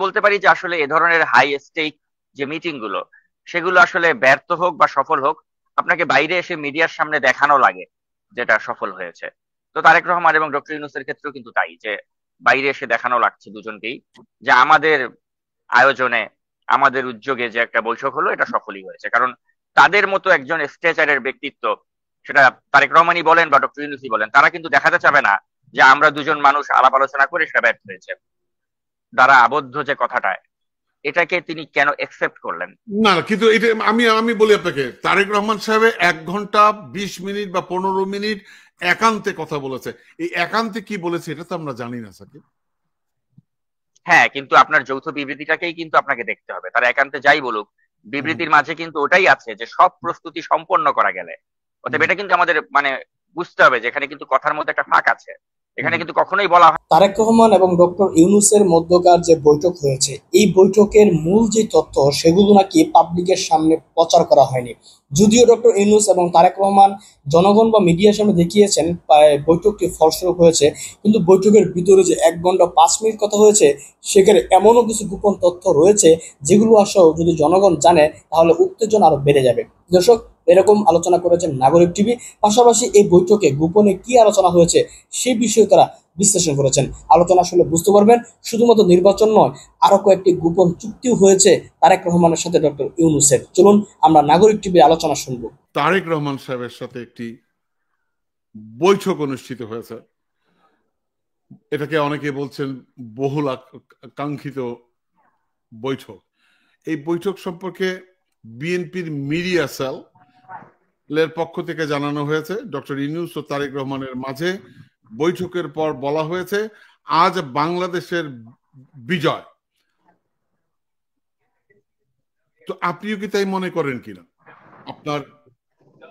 বলতে পারি যে আসলে এ ধরনের হাই স্টেক যে মিটিং গুলো, সেগুলো আসলে ব্যর্থ হোক বা সফল হোক, আপনাকে বাইরে এসে মিডিয়ার সামনে দেখানো লাগে যেটা সফল হয়েছে। তো তারেক রহমান এবং ডক্টর ইউনূসের ক্ষেত্রেও কিন্তু তাই, যে বাইরে এসে দেখানো লাগছে দুজনকেই যে আমাদের আয়োজনে, আমাদের উদ্যোগে যে একটা বৈঠক হলো এটা সফলই হয়েছে। কারণ তাদের মতো একজন স্ট্রেচারের ব্যক্তিত্ব, সেটা তারেক রহমানই বলেন বা ডক্টর ইউনূসই বলেন, তারা কিন্তু দেখাতে চাবে না যে আমরা দুজন মানুষ আলাপ আলোচনা করে সেটা ব্যর্থ হয়েছে। দ্বারা আবদ্ধ যে কথাটা, এটাকে তিনি কেন একসেপ্ট করলেন? না না, কিন্তু এটা আমি আমি বলি আপনাকে, তারেক রহমান সাহেব 1 ঘন্টা 20 মিনিট বা 15 মিনিট একান্তে কথা বলেছে। এই একান্তে কি বলেছে এটা তো আমরা জানি না সাকিব। হ্যাঁ, কিন্তু আপনার যৌথ বিবৃতিটাকেই কিন্তু আপনাকে দেখতে হবে। তারা একান্তে যাই বলুক, হুম, বিবৃতির মাঝে কিন্তু ওটাই আছে যে সব প্রস্তুতি সম্পন্ন করা গেলে। অতএব হুম, এটা কিন্তু আমাদের মানে বুঝতে হবে যে এখানে কিন্তু কথার মধ্যে একটা ফাঁক আছে। এখানে হুম। কিন্তু কখনোই বলা হয়। তারেক রহমান এবং ডক্টর ইউনূসের মধ্যকার যে বৈঠক হয়েছে, এই বৈঠকের মূল যে তথ্য সেগুলো নাকি পাবলিকের সামনে প্রচার করা হয়নি। যদিও ডক্টর ইউনূস এবং তারেক রহমান জনগণ বা মিডিয়ার সামনে দেখিয়েছেন বৈঠকটি ফলস্বরূপ হয়েছে, কিন্তু বৈঠকের ভিতরে যে 1 ঘন্টা 5 মিনিট কথা হয়েছে, সেখানে এমনও কিছু গোপন তথ্য রয়েছে যেগুলো আসলে যদি জনগণ জানে তাহলে উত্তেজনা আরো বেড়ে যাবে। দর্শক, এরকম আলোচনা করেছেন নাগরিক টিভি। পাশাপাশি এই বৈঠকে গোপনে কি আলোচনা হয়েছে সেই বিষয়ে তারা বিশ্লেষণ করেছেন। আলোচনা আসলে বুঝতে পারবেন শুধুমাত্র নির্বাচন নয়, আরো কয়েকটি গোপন চুক্তিও হয়েছে তারেক রহমানের সাথে ডক্টর ইউনূসের। চলুন আমরা নাগরিক টিভি আলোচনা শুনবো। তারেক রহমান সাহেবের সাথে একটি বৈঠক অনুষ্ঠিত হয়েছে। এটাকে অনেকে বলছেন বহুল কাঙ্ক্ষিত বৈঠক। এই বৈঠক সম্পর্কে বিএনপির মিডিয়া সেল এর পক্ষ থেকে জানানো হয়েছে, ডক্টর ইউনূস ও তারেক রহমানের মাঝে বৈঠকের পর বলা হয়েছে আজ বাংলাদেশের বিজয়। তো আপনিও কি তাই মনে করেন কিনা, আপনার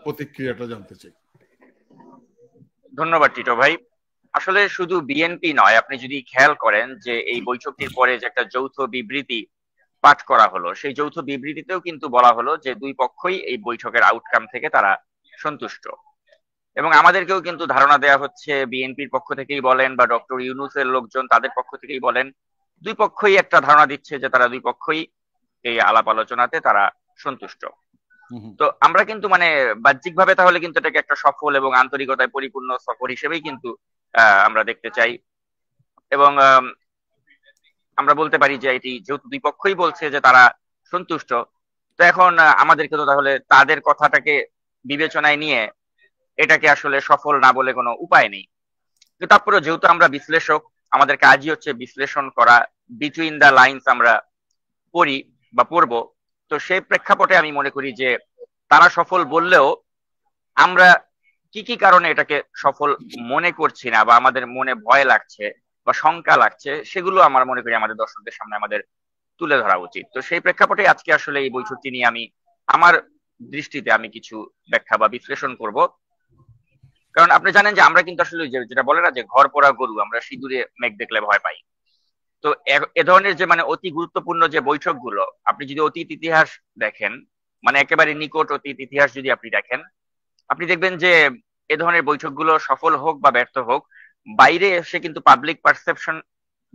প্রতিক্রিয়াটা জানতে চাই। ধন্যবাদ টিটো ভাই। আসলে শুধু বিএনপি নয়, আপনি যদি খেয়াল করেন যে এই বৈঠকটির পরে যে একটা যৌথ বিবৃতি পাঠ করা হলো, সেই যৌথ বিবৃতিতেও কিন্তু বলা হলো যে দুই পক্ষই এই বৈঠকের আউটকাম থেকে তারা সন্তুষ্ট। এবং আমাদেরকেও কিন্তু ধারণা দেওয়া হচ্ছে, বিএনপির পক্ষ থেকেই বলেন বা ডক্টর ইউনূসের লোকজন তাদের পক্ষ থেকেই বলেন, দুই পক্ষই একটা ধারণা দিচ্ছে যে তারা দুই পক্ষই এই আলাপ আলোচনাতে তারা সন্তুষ্ট। তো আমরা কিন্তু মানে বাহ্যিকভাবে তাহলে কিন্তু এটাকে একটা সফল এবং আন্তরিকতায় পরিপূর্ণ সফর হিসেবেই কিন্তু আমরা দেখতে চাই। এবং আমরা বলতে পারি যে এটি যেহেতু দুই পক্ষই বলছে যে তারা সন্তুষ্ট, তো এখন আমাদেরকে তো তাহলে তাদের কথাটাকে বিবেচনায় নিয়ে এটাকে আসলে সফল না বলে কোনো উপায় নেই। কিন্তু তারপরে যেহেতু আমরা বিশ্লেষক, আমাদের কাজই হচ্ছে বিশ্লেষণ করা, বিটুইন দা লাইন্স আমরা পড়ি বা পড়বো। তো সেই প্রেক্ষাপটে আমি মনে করি যে তারা সফল বললেও আমরা কি কি কারণে এটাকে সফল মনে করছি না বা আমাদের মনে ভয় লাগছে বা শঙ্কা লাগছে, সেগুলো আমার মনে করি আমাদের দর্শকদের সামনে আমাদের তুলে ধরা উচিত। তো সেই প্রেক্ষাপটে আজকে আসলে এই বৈঠকটি নিয়ে আমি আমার দৃষ্টিতে আমি কিছু ব্যাখ্যা বা বিশ্লেষণ করব। কারণ আপনি জানেন যে আমরা কিন্তু আসলে যেটা বলে না যে ঘর পোড়া গরু, আমরা সিঁদুরে মেঘ দেখলে ভয় পাই। তো এ ধরনের যে মানে অতি গুরুত্বপূর্ণ যে বৈঠকগুলো, আপনি যদি অতীত ইতিহাস দেখেন, মানে একেবারে নিকট অতীত ইতিহাস যদি আপনি দেখেন, আপনি দেখবেন যে এ ধরনের বৈঠকগুলো সফল হোক বা ব্যর্থ হোক, বাইরে এসে কিন্তু পাবলিক পারসেপশন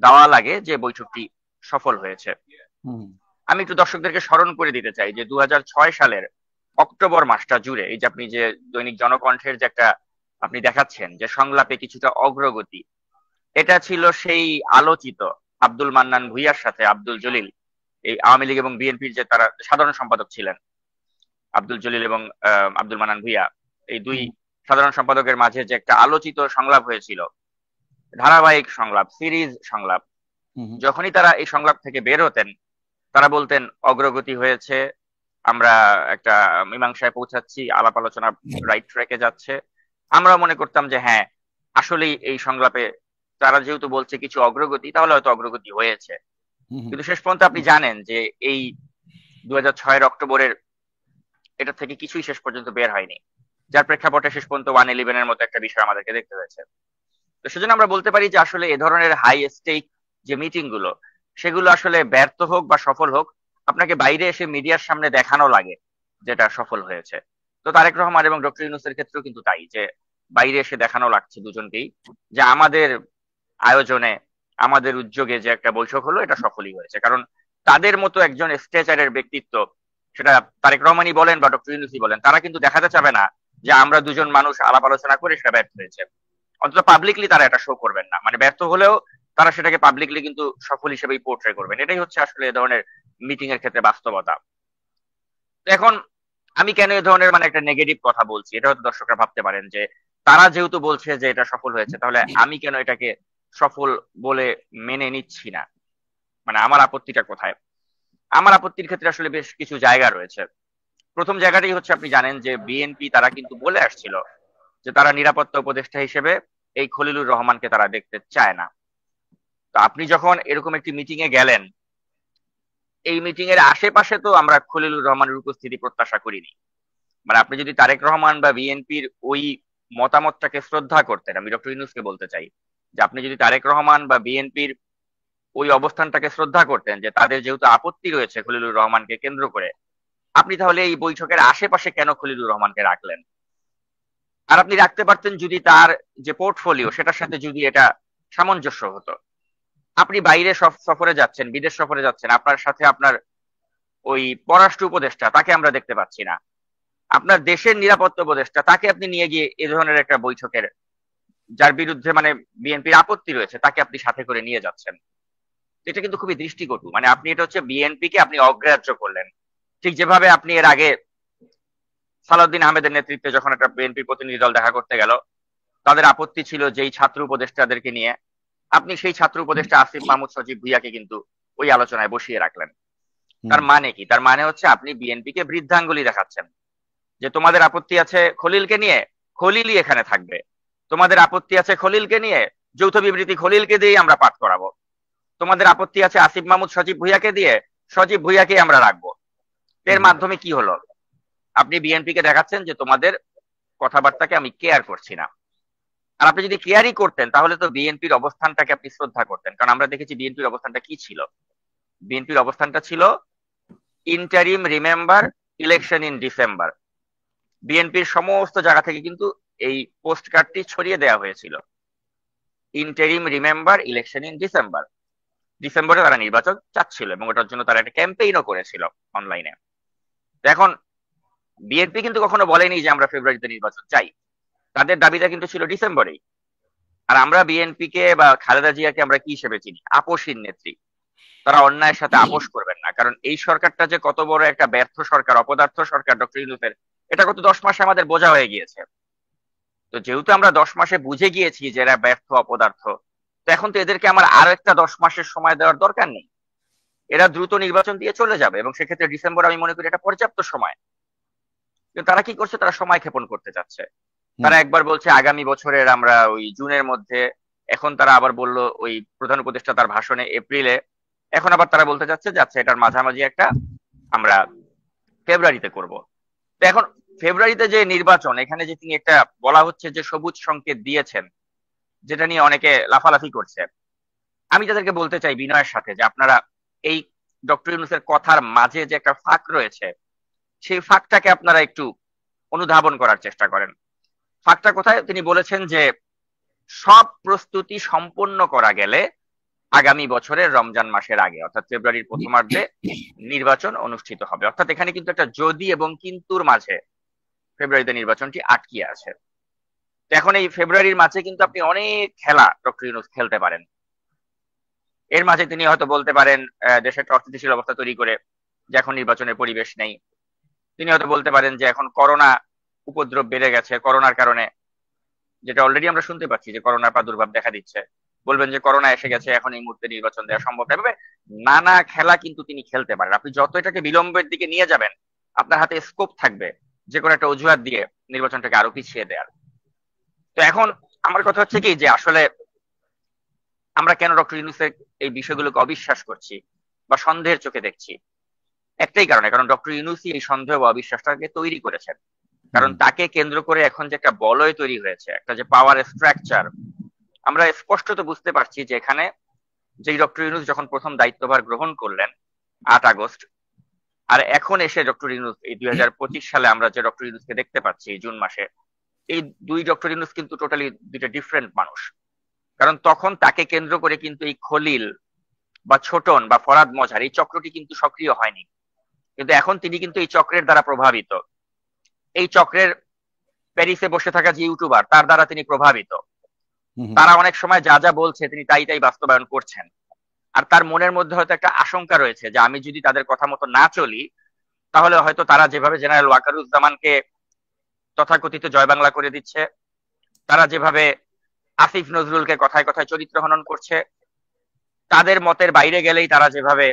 দেওয়া লাগে যে বৈঠকটি সফল হয়েছে। আমি একটু দর্শকদেরকে স্মরণ করে দিতে চাই যে 2006 সালের অক্টোবর মাসটা জুড়ে এই যে আপনি যে দৈনিক জনকণ্ঠের যে একটা আপনি দেখাচ্ছেন যে সংলাপে কিছুটা অগ্রগতি, এটা ছিল সেই আলোচিত আব্দুল মান্নান ভূঁইয়ার সাথে আব্দুল জলিল, এই আওয়ামী লীগ এবং বিএনপির যে তারা সাধারণ সম্পাদক ছিলেন, আব্দুল জলিল এবং আব্দুল মান্নান ভূঁইয়া, এই দুই সাধারণ সম্পাদকের মাঝে যে একটা আলোচিত সংলাপ হয়েছিল, ধারাবাহিক সংলাপ, সিরিজ সংলাপ। যখনই তারা এই সংলাপ থেকে বের হতেন, তারা বলতেন অগ্রগতি হয়েছে, আমরা একটা মীমাংসায় পৌঁছাচ্ছি, আলাপ আলোচনা রাইট ট্র্যাকে যাচ্ছে। আমরা মনে করতাম যে হ্যাঁ, আসলেই এই সংলাপে তারা যেহেতু বলছে কিছু অগ্রগতি, তাহলে হয়তো অগ্রগতি হয়েছে। কিন্তু শেষ পর্যন্ত আপনি জানেন যে এই 2006 অক্টোবরের এটা থেকে কিছুই শেষ পর্যন্ত বের হয়নি, যার প্রেক্ষাপটে শেষ পর্যন্ত 111-এর মতো একটা বিষয় আমাদেরকে দেখতে হয়েছে। তো সেজন্য আমরা বলতে পারি যে আসলে এ ধরনের হাই স্টেক যে মিটিং গুলো, সেগুলো আসলে ব্যর্থ হোক বা সফল হোক, আপনাকে বাইরে এসে মিডিয়ার সামনে দেখানো লাগে যেটা সফল হয়েছে। তো তারেক রহমান এবং ডক্টর ইউনূসের ক্ষেত্রেও কিন্তু তাই, যে বাইরে এসে দেখানো লাগছে দুজনকেই যে আমাদের আয়োজনে, আমাদের উদ্যোগে যে একটা বৈঠক হলো এটা সফলই হয়েছে। কারণ তাদের মতো একজন স্ট্রেচারের ব্যক্তিত্ব, সেটা তারেক রহমানই বলেন বা ডক্টর ইউনূসই বলেন, তারা কিন্তু দেখাতে চাবে না যে আমরা দুজন মানুষ আলাপ আলোচনা করে সেটা ব্যর্থ হয়েছে। অন্তত পাবলিকলি তারা এটা শো করবেন না, মানে ব্যর্থ হলেও তারা সেটাকে পাবলিকলি কিন্তু সফল হিসেবেই পোর্ট্রে করবেন। এটাই হচ্ছে আসলে এ ধরনের মিটিং এর ক্ষেত্রে বাস্তবতা। এখন আমি কেন এই ধরনের মানে একটা নেগেটিভ কথা বলছি, এটা হয়তো দর্শকরা ভাবতে পারেন যে তারা যেহেতু বলছে যে এটা সফল হয়েছে, তাহলে আমি কেন এটাকে সফল বলে মেনে নিচ্ছি না, মানে আমার আপত্তিটা কোথায়? আমার আপত্তির ক্ষেত্রে আসলে বেশ কিছু জায়গা রয়েছে। প্রথম জায়গাটাই হচ্ছে, আপনি জানেন যে বিএনপি তারা কিন্তু বলে আসছিল যে তারা নিরাপত্তা উপদেষ্টা হিসেবে এই খলিলুর রহমানকে তারা দেখতে চায় না। তো আপনি যখন এরকম একটি মিটিং এ গেলেন, এই মিটিং এর আশেপাশে তো আমরা খলিলুর রহমানের উপস্থিতি প্রত্যাশা করিনি। মানে আপনি যদি তারেক রহমান বা বিএনপির ওই মতামতটাকে শ্রদ্ধা করতেন, আমি ডক্টর ইউনূসকে বলতে চাই যে আপনি যদি তারেক রহমান বা বিএনপির ওই অবস্থানটাকে শ্রদ্ধা করতেন, যে তাদের যেহেতু আপত্তি রয়েছে খলিলুর রহমানকে কেন্দ্র করে, আপনি তাহলে এই বৈঠকের আশেপাশে কেন খলিলুর রহমানকে রাখলেন? আর আপনি রাখতে পারতেন যদি তার যে পোর্টফোলিও সেটার সাথে যদি এটা সামঞ্জস্য হতো। আপনি বাইরে সফরে যাচ্ছেন, বিদেশ সফরে যাচ্ছেন, আপনার সাথে আপনার ওই পররাষ্ট্র উপদেষ্টা তাকে আমরা দেখতে পাচ্ছি না, আপনার দেশের নিরাপত্তা উপদেষ্টা তাকে আপনি নিয়ে গিয়ে এ ধরনের একটা বৈঠকের, যার বিরুদ্ধে মানে বিএনপির আপত্তি রয়েছে, তাকে আপনি সাথে করে নিয়ে যাচ্ছেন। এটা কিন্তু খুবই দৃষ্টিকটু। মানে আপনি এটা হচ্ছে বিএনপি কে আপনি অগ্রাহ্য করলেন। ঠিক যেভাবে আপনি এর আগে সালাউদ্দিন আহমেদের নেতৃত্বে যখন একটা বিএনপি প্রতিনিধি দল দেখা করতে গেল, তাদের আপত্তি ছিল যেই ছাত্র উপদেষ্টাদেরকে নিয়ে, আপনি সেই ছাত্র উপদেষ্টা আসিফ মাহমুদ সজীব ভুইয়াকে কিন্তু ওই আলোচনায় বসিয়ে রাখলেন। তার মানে কি? তার মানে হচ্ছে আপনি বিএনপি কে বৃদ্ধাঙ্গুলি দেখাচ্ছেন যে তোমাদের আপত্তি আছে খলিলকে নিয়ে, খলিলই এখানে থাকবে। তোমাদের আপত্তি আছে খলিলকে নিয়ে, যৌথ বিবৃতি খলিলকে দিয়ে আমরা পাঠ করাবো। তোমাদের আপত্তি আছে আসিফ মাহমুদ সজীব ভুইয়াকে দিয়ে, সজীব ভুইয়াকে আমরা রাখবো। এর মাধ্যমে কি হলো? আপনি বিএনপি কে দেখাচ্ছেন যে তোমাদের কথাবার্তাকে আমি কেয়ার করছি না। আর আপনি যদি কেয়ারই করতেন তাহলে তো বিএনপির অবস্থানটাকে আপনি শ্রদ্ধা করতেন। কারণ আমরা দেখেছি বিএনপির অবস্থানটা কি ছিল। বিএনপির অবস্থানটা ছিল interim remember election in December. বিএনপির সমস্ত জায়গা থেকে কিন্তু এই পোস্ট কার্ডটি ছড়িয়ে দেওয়া হয়েছিল, interim remember election in December. ডিসেম্বরে তারা নির্বাচন চাচ্ছিল এবং ওটার জন্য তারা একটা ক্যাম্পেইনও করেছিল অনলাইনে। এখন বিএনপি কিন্তু কখনো বলেনি যে আমরা ফেব্রুয়ারিতে নির্বাচন চাই, তাদের দাবিটা কিন্তু ছিল ডিসেম্বরেই। আর আমরা বিএনপি কে বা খালেদা জিয়াকে আমরা কি হিসেবে চিনি? আপোষহীন নেত্রী। তারা অন্যায়ের সাথে আপোষ করবেন না। কারণ এই সরকারটা যে কত বড় একটা ব্যর্থ সরকার, অপদার্থ সরকার ডক্টর ইউনূসের, এটা গত 10 মাসে আমাদের বোঝা হয়ে গিয়েছে। তো যেহেতু আমরা 10 মাসে বুঝে গিয়েছি যে এরা ব্যর্থ অপদার্থ, তো এখন তো এদেরকে আমার আরো একটা 10 মাসের সময় দেওয়ার দরকার নেই। এরা দ্রুত নির্বাচন দিয়ে চলে যাবে এবং সেক্ষেত্রে ডিসেম্বর আমি মনে করি এটা পর্যাপ্ত সময়। কিন্তু তারা কি করছে? তারা সময় ক্ষেপণ করতে চাচ্ছে। তারা একবার বলছে আগামী বছরের আমরা ওই জুনের মধ্যে, এখন তারা আবার বললো ওই প্রধান উপদেষ্টা তার ভাষণে এপ্রিলে, এখন আবার তারা বলতে চাচ্ছে যে আচ্ছা এটার মাঝামাঝি একটা আমরা ফেব্রুয়ারিতে করব। তো এখন ফেব্রুয়ারিতে যে নির্বাচন, এখানে যে তিনি একটা বলা হচ্ছে যে সবুজ সংকেত দিয়েছেন, যেটা নিয়ে অনেকে লাফালাফি করছে, আমি তাদেরকে বলতে চাই বিনয়ের সাথে যে আপনারা এই ডক্টর ইউনূসের কথার মাঝে যে একটা ফাঁক রয়েছে, সেই ফাঁকটাকে আপনারা একটু অনুধাবন করার চেষ্টা করেন। ফাঁকটা কোথায়? তিনি বলেছেন যে সব প্রস্তুতি সম্পন্ন করা গেলে আগামী বছরের রমজান মাসের আগে অর্থাৎ ফেব্রুয়ারির প্রথমার্ধে নির্বাচন অনুষ্ঠিত হবে। অর্থাৎ এখানে কিন্তু একটা যদি এবং কিন্তুর মাঝে ফেব্রুয়ারিতে নির্বাচনটি আটকিয়ে আছে। তো এখন এই ফেব্রুয়ারির মাঝে কিন্তু আপনি অনেক খেলা ডক্টর ইউনূস খেলতে পারেন। এর মাঝে তিনি হয়তো বলতে পারেন দেশের একটা অস্থিতিশীল অবস্থা তৈরি করে যে এখন নির্বাচনের পরিবেশ নেই। তিনি হয়তো বলতে পারেন যে এখন করোনা উপদ্রব বেড়ে গেছে, করোনার কারণে, যেটা অলরেডি আমরা শুনতে পাচ্ছি যে করোনার প্রাদুর্ভাব দেখা দিচ্ছে, বলবেন যে করোনা এসে গেছে, এখন এই মুহূর্তে নির্বাচন দেওয়া সম্ভব না। এভাবে নানা খেলা কিন্তু তিনি খেলতে পারেন। আপনি যত এটাকে বিলম্বের দিকে নিয়ে যাবেন, আপনার হাতে স্কোপ থাকবে যে কোনো একটা অজুহাত দিয়ে নির্বাচনটাকে আরো পিছিয়ে দেওয়ার। তো এখন আমার কথা হচ্ছে কি যে আসলে আমরা কেন ডক্টর ইউনূসের এই বিষয়গুলোকে অবিশ্বাস করছি বা সন্দেহের চোখে দেখছি? একটাই কারণে, কারণ ডক্টর ইউনূসই এই সন্দেহ বা অবিশ্বাসটাকে তৈরি করেছেন। কারণ তাকে কেন্দ্র করে এখন যে একটা বলয় তৈরি হয়েছে, একটা যে পাওয়ার স্ট্রাকচার, আমরা স্পষ্টত বুঝতে পারছি যে এখানে যে ডক্টর ইউনূস যখন প্রথম দায়িত্বভার গ্রহণ করলেন 8 আগস্ট, আর এখন এসে ডক্টর ইউনূস এই 2025 সালে আমরা যে ডক্টর ইউনূসকে দেখতে পাচ্ছি জুন মাসে, এই দুই ডক্টর ইউনূস কিন্তু টোটালি দুইটা ডিফারেন্ট মানুষ। কারণ তখন তাকে কেন্দ্র করে কিন্তু এই খলিল বা ছোটন বা ফরাদ মজহার এই চক্রটি কিন্তু সক্রিয় হয়নি, কিন্তু এখন তিনি কিন্তু এই চক্রের দ্বারা প্রভাবিত। এই চক্রের প্যারিসে বসে থাকা যে ইউটিউবার তার দ্বারা তিনি প্রভাবিত। তারা অনেক সময় যা যা বলছে তিনি তাই তাই বাস্তবায়ন করছেন। আর তার মনের মধ্যে হয়তো একটা আশঙ্কা রয়েছে যে আমি যদি তাদের কথা মতো না চলি তাহলে হয়তো তারা যেভাবে জেনারেল ওয়াকারুজ্জামানকে তথাকথিত জয় বাংলা করে দিচ্ছে, তারা যেভাবে আসিফ নজরুলকে কথায় কথায় চরিত্র হনন করছে, তাদের মতের বাইরে গেলেই তারা যেভাবে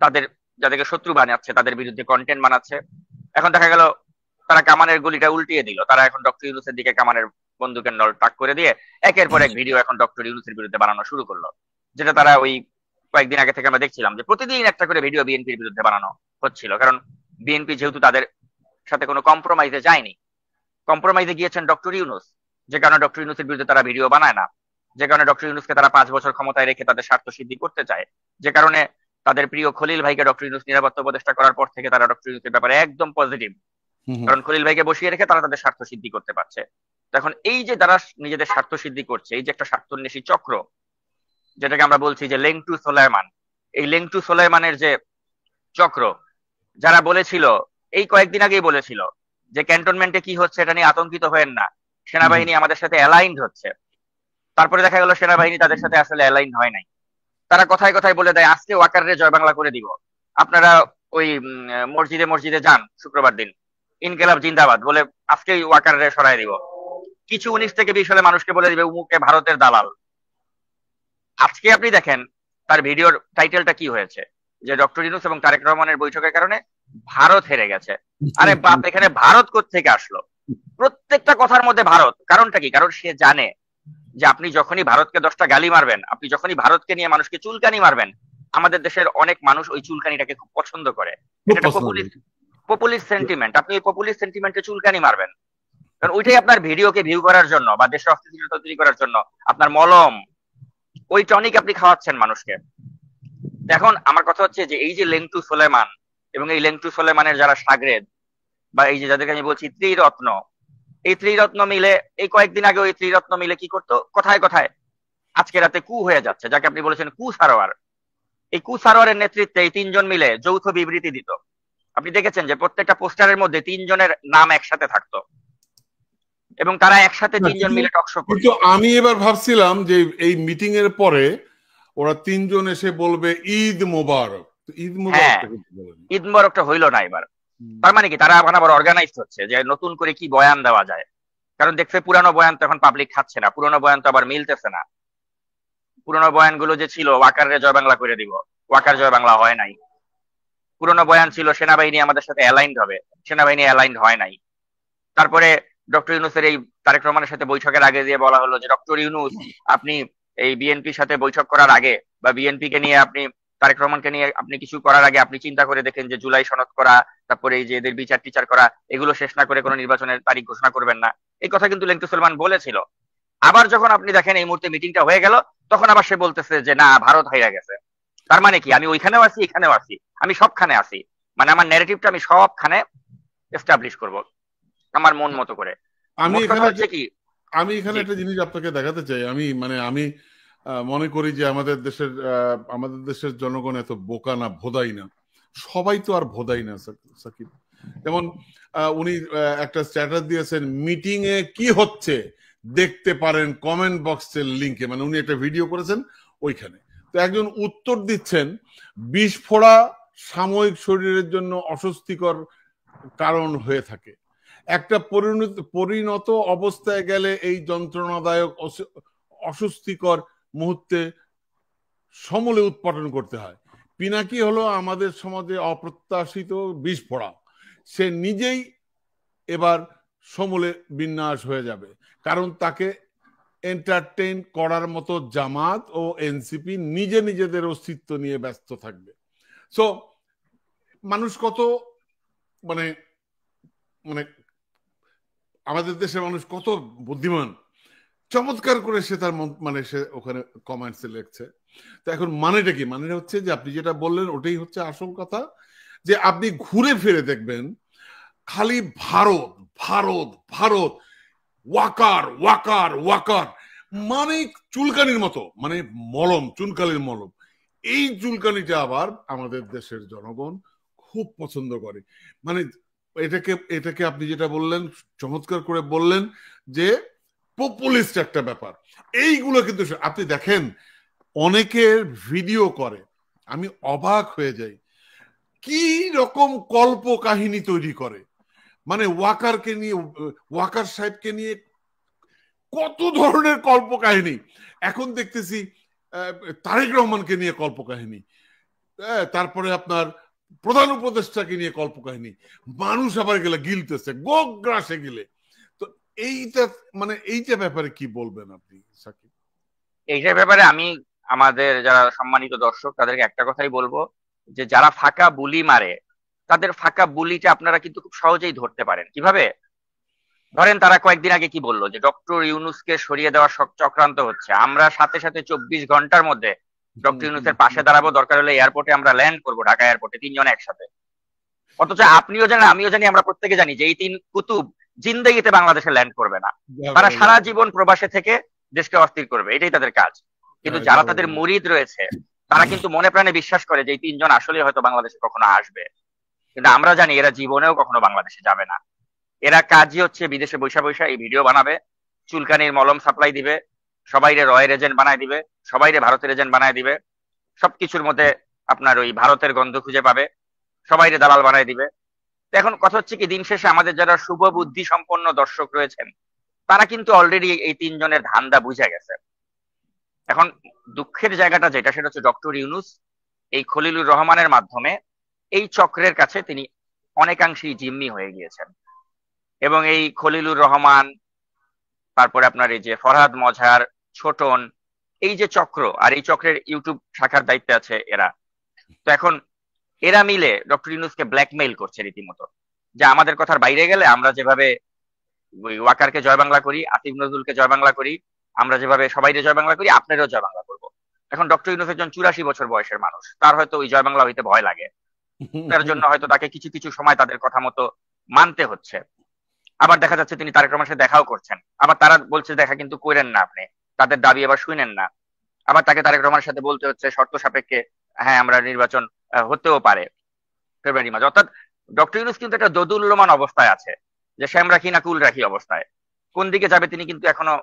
তাদের যাদেরকে শত্রু বানাচ্ছে তাদের বিরুদ্ধে কন্টেন্ট বানাচ্ছে। এখন দেখা গেল তারা কামানের গুলিটা উল্টিয়ে দিল, তারা এখন ডক্টর ইউনূসের দিকে কামানের বন্দুকের নল তাক করে দিয়ে একের পর এক ভিডিও এখন ডক্টর ইউনূসের বিরুদ্ধে বানানো শুরু করলো, যেটা তারা ওই কয়েকদিন আগে থেকে আমরা দেখছিলাম যে প্রতিদিন একটা করে ভিডিও বিএনপির বিরুদ্ধে বানানো হচ্ছিল। কারণ বিএনপি যেহেতু তাদের সাথে কোনো কম্প্রোমাইজে যায়নি, কম্প্রোমাইজে গিয়েছেন ডক্টর ইউনূস, যে কারণে ডক্টর ইউনূসের বিরুদ্ধে তারা ভিডিও বানায় না, যে কারণে ডক্টর ইউনূসকে তারা 5 বছর ক্ষমতায় রেখে তাদের স্বার্থ সিদ্ধি করতে চায়, যে কারণে তাদের প্রিয় খলিল ভাইকে ডক্টর ইউনূস নিরাপত্তা উপদেষ্টা করার পর থেকে তারা ডক্টর ইউনূসের ব্যাপারে একদম পজিটিভ, কারণ খলিল ভাইকে বসিয়ে রেখে তারা তাদের স্বার্থ সিদ্ধি করতে পারছে। এখন এই যে তারা নিজেদের স্বার্থ সিদ্ধি করছে, এই যে একটা স্বার্থন্বেষী চক্র যেটাকে আমরা বলছি যে লেংটু সোলাইমান, এই লেংটু সোলাইমানের যে চক্র, যারা বলেছিল এই কয়েকদিন আগেই বলেছিল যে ক্যান্টনমেন্টে কি হচ্ছে এটা নিয়ে আতঙ্কিত হয়েন না, সেনাবাহিনী আমাদের সাথে অ্যালাইন্ড হচ্ছে, তারপরে দেখা গেল সেনাবাহিনী তাদের সাথে আসলে অ্যালাইন্ড হয় নাই। তারা কথায় কথায় বলে দেয় আজকে ওয়াকারে জয় বাংলা করে দিব, আপনারা ওই মসজিদে মসজিদে যান শুক্রবার দিন, ইনকেলাব জিন্দাবাদ বলে আজকেই ওয়াকারে সরাই দিব। কিছু 19 থেকে 20 সালে মানুষকে বলে দিবে উমুকে ভারতের দালাল। আজকে আপনি দেখেন তার ভিডিওর টাইটেলটা কি হয়েছে, যে ডক্টর ইউনূস এবং তারেক রহমানের বৈঠকের কারণে ভারত হেরে গেছে। আরে বাপ, এখানে ভারত কোত্থেকে আসলো? প্রত্যেকটা কথার মধ্যে ভারত। কারণটা কি? কারণ সে জানে যে আপনি যখনই ভারতকে 10টা গালি মারবেন, আপনি যখনই ভারতকে নিয়ে মানুষকে চুলকানি মারবেন, আমাদের দেশের অনেক মানুষ ওই চুলকানিটাকে খুব পছন্দ করে। এটা পপুলিস্ট সেন্টিমেন্ট, আপনি এই পপুলিস্ট সেন্টিমেন্টে চুলকানি মারবেন, কারণ ওইটাই আপনার ভিডিওকে ভিউ করার জন্য বা দেশের অস্থিতিশীলতা তৈরি করার জন্য আপনার মলম, ওই টনিক আপনি খাওয়াচ্ছেন মানুষকে। এখন আমার কথা হচ্ছে যে এই যে লেংটু সোলেমান এবং এই লেংটু সোলেমানের যারা সাগরেদ বা এই যে যাদেরকে আমি বলছি ত্রিরত্ন, এই ত্রিরত্ন মিলে এই কয়েকদিন আগে ওই ত্রিরত্ন মিলে কি করতো, কথায় কথায় আজকে রাতে কু হয়ে যাচ্ছে, যাকে আপনি বলেছেন কু সারোয়ার, এই কু সারোয়ারের নেতৃত্বে এই 3 জন মিলে যৌথ বিবৃতি দিত। আপনি দেখেছেন যে প্রত্যেকটা পোস্টারের মধ্যে 3 জনের নাম একসাথে থাকতো এবং তারা একসাথে 3 জন মিলে টকশো করতো। কিন্তু আমি এবার ভাবছিলাম যে এই মিটিং এর পরে ওরা 3 জন এসে বলবে ঈদ মোবারক, ঈদ মোবারক, ঈদ মোবারকটা হইলো না এবার। তার মানে কি তারা এখন আবার অর্গানাইজড হচ্ছে যে নতুন করে কি বয়ান দেওয়া যায়, কারণ দেখছে পুরানো বয়ান তো এখন পাবলিক খাচ্ছে না, পুরোনো বয়ান তো আবার মিলতেছে না। পুরোনো বয়ানগুলো যে ছিল ওয়াকারে জয় বাংলা করে দিব, ওয়াকার জয় বাংলা হয় নাই। পুরোনো বয়ান ছিল সেনাবাহিনী আমাদের সাথে অ্যালাইন্ড হবে, সেনাবাহিনী অ্যালাইন্ড হয় নাই। তারপরে ডক্টর ইউনূসের এই তারেক রহমানের সাথে বৈঠকের আগে দিয়ে বলা হলো যে ডক্টর ইউনূস আপনি এই বিএনপির সাথে বৈঠক করার আগে বা বিএনপি কে নিয়ে আপনি তারেক রহমানকে নিয়ে আপনি কিছু করার আগে আপনি চিন্তা করে দেখেন যে জুলাই সনদ করা, তারপরে এই যে এদের বিচার টিচার করা, এগুলো শেষ না করে কোনো নির্বাচনের তারিখ ঘোষণা করবেন না। এই কথা কিন্তু লেংটু সুলেমান বলেছিল। আবার যখন আপনি দেখেন এই মুহূর্তে মিটিংটা হয়ে গেল, তখন আবার সে বলতেছে যে না ভারত হাইরা গেছে। তার মানে কি আমি ওইখানেও আছি, এখানেও আছি, আমি সবখানে আছি, মানে আমার ন্যারেটিভটা আমি সবখানে এস্টাবলিশ করব আমার মন মতো করে। আমি এখানে একটা জিনিস আপনাকে দেখাতে চাই। আমি মনে করি যে আমাদের দেশের জনগণ এত বোকা না, ভোদাই না। সবাই তো আর ভোদাই না সাকিব। যেমন উনি একটা স্ট্যাটাস দিয়েছেন, মিটিং এ কি হচ্ছে দেখতে পারেন কমেন্ট বক্সের লিংকে, মানে উনি একটা ভিডিও করেছেন ওইখানে। তো একজন উত্তর দিচ্ছেন, বিস্ফোরা সাময়িক শরীরের জন্য অস্বস্তিকর কারণ হয়ে থাকে, একটা পরিণত অবস্থায় গেলে এই যন্ত্রণাদায়ক অস্বস্তিকর মুহূর্তে সমূলে উৎপাদন করতে হয়। পিনাকি হলো আমাদের সমাজে অপ্রত্যাশিত বিস্ফোরা, সে নিজেই এবার সমূলে বিন্যাস হয়ে যাবে, কারণ তাকে এন্টারটেইন করার মতো জামাত ও এনসিপি নিজেদের অস্তিত্ব নিয়ে ব্যস্ত থাকবে। সো মানুষ কত মানে মানে আমাদের দেশের মানুষ কত বুদ্ধিমান, চমৎকার করে সে তার সে ওখানে কমেন্টসে লিখছে। তো এখন মানেটা কি? মানেটা হচ্ছে যে আপনি যেটা বললেন ওটাই হচ্ছে আসল কথা, যে আপনি ঘুরে ফিরে দেখবেন খালি ভারত ভারত ভারত, ওয়াকার ওয়াকার ওয়াকার, মানে চুলকানির মতো, মানে মলম, চুনকালির মলম। এই চুলকানিটা আবার আমাদের দেশের জনগণ খুব পছন্দ করে। মানে এটাকে আপনি যেটা বললেন, চমৎকার করে বললেন যে পপুলিস্ট একটা ব্যাপার। এইগুলো কিন্তু আপনি দেখেন অনেকের ভিডিও করে, আমি অবাক হয়ে যাই কি রকম কল্প কাহিনী তৈরি করে। মানে ওয়াকারকে নিয়ে, ওয়াকার সাহেবকে নিয়ে কত ধরনের কল্প কাহিনী। এখন দেখতেছি তারেক রহমানকে নিয়ে কল্প কাহিনী, তারপরে আপনার প্রধান উপদেষ্টাকে নিয়ে কল্প কাহিনী। মানুষ আবার গেলে গিলতেছে, গোগ্রাসে গিলে। তো এইটা মানে এইটা ব্যাপারে কি বলবেন আপনি সাকিব? এইটার ব্যাপারে আমি আমাদের যারা সম্মানিত দর্শক তাদেরকে একটা কথাই বলবো, যে যারা ফাঁকা বুলি মারে তাদের ফাঁকা বুলিটা আপনারা কিন্তু খুব সহজেই ধরতে পারেন। কিভাবে? ধরেন তারা কয়েকদিন আগে কি বললো, যে ডক্টর ইউনূসকে সরিয়ে দেওয়ার চক্রান্ত হচ্ছে, আমরা সাথে সাথে 24 ঘন্টার মধ্যে ডক্টর ইউনূসের পাশে দাঁড়াবো, দরকার হলে এয়ারপোর্টে আমরা ল্যান্ড করবো, ঢাকা এয়ারপোর্টে তিনজন একসাথে। অথচ আপনিও জানেন, আমিও জানি, আমরা প্রত্যেকে জানি যে এই তিন কুতুব জিন্দেগিতে বাংলাদেশে ল্যান্ড করবে না। তারা সারা জীবন প্রবাসে থেকে দেশকে অস্থির করবে, এটাই তাদের কাজ। কিন্তু যারা তাদের মুরিদ রয়েছে তারা কিন্তু মনে প্রাণে বিশ্বাস করে যে এই তিনজন আসলে হয়তো বাংলাদেশে কখনো আসবে। কিন্তু আমরা জানি এরা জীবনেও কখনো বাংলাদেশে যাবে না। এরা কাজই হচ্ছে বিদেশে বৈশা বৈশা এই ভিডিও বানাবে, চুলকানির মলম সাপ্লাই দিবে, সবাইরে রয়ের এজেন্ট বানায় দিবে, সবাইরে ভারতের এজেন্ট বানায় দিবে, সবকিছুর মধ্যে আপনার ওই ভারতের গন্ধ খুঁজে পাবে, সবাইরে দালাল বানায় দিবে। তো এখন কথা হচ্ছে কি, দিন শেষে আমাদের যারা শুভ বুদ্ধি সম্পন্ন দর্শক রয়েছেন তারা কিন্তু অলরেডি এই তিনজনের ধান্দা বুঝে গেছে। এখন দুঃখের জায়গাটা যেটা, সেটা হচ্ছে ডক্টর ইউনূস এই খলিলুর রহমানের মাধ্যমে এই চক্রের কাছে তিনি অনেকাংশেই জিম্মি হয়ে গিয়েছেন। এবং এই খলিলুর রহমান, তারপরে আপনার এই যে ফরহাদ মজহার, ছোটন, এই যে চক্র, আর এই চক্রের ইউটিউব শাখার দায়িত্বে আছে এরা। তো এখন এরা মিলে ডক্টর ইউনূসকে ব্ল্যাকমেইল করছে রীতিমতো, যে আমাদের কথার বাইরে গেলে আমরা যেভাবে ওই ওয়াকারকে জয় বাংলা করি, আসিফ নজরুলকে জয় বাংলা করি, আমরা যেভাবে সবাইকে জয় বাংলা করি, আপনারও জয় বাংলা করবো। এখন ডক্টর ইউনূস একজন 84 বছর বয়সের মানুষ, তার হয়তো ওই জয় বাংলা হইতে ভয় লাগে, তার জন্য হয়তো তাকে কিছু কিছু সময় তাদের কথা মতো মানতে হচ্ছে। আবার দেখা যাচ্ছে তিনি তারেক রহমানের সাথে দেখাও করছেন, আবার তারা বলছে দেখা কিন্তু করেন না আপনি, তাদের দাবি আবার শুনেন না। আবার তাকে তারেক রহমানের সাথে বলতে হচ্ছে শর্ত সাপেক্ষে, হ্যাঁ আমরা নির্বাচন হতেও পারে ফেব্রুয়ারি মাসে। অর্থাৎ ডক্টর ইউনূস কিন্তু একটা দোদুল্যমান অবস্থায় আছে, যে শ্যাম রাখি না কুল রাখি অবস্থায়। কোন দিকে যাবে তিনি কিন্তু এখনো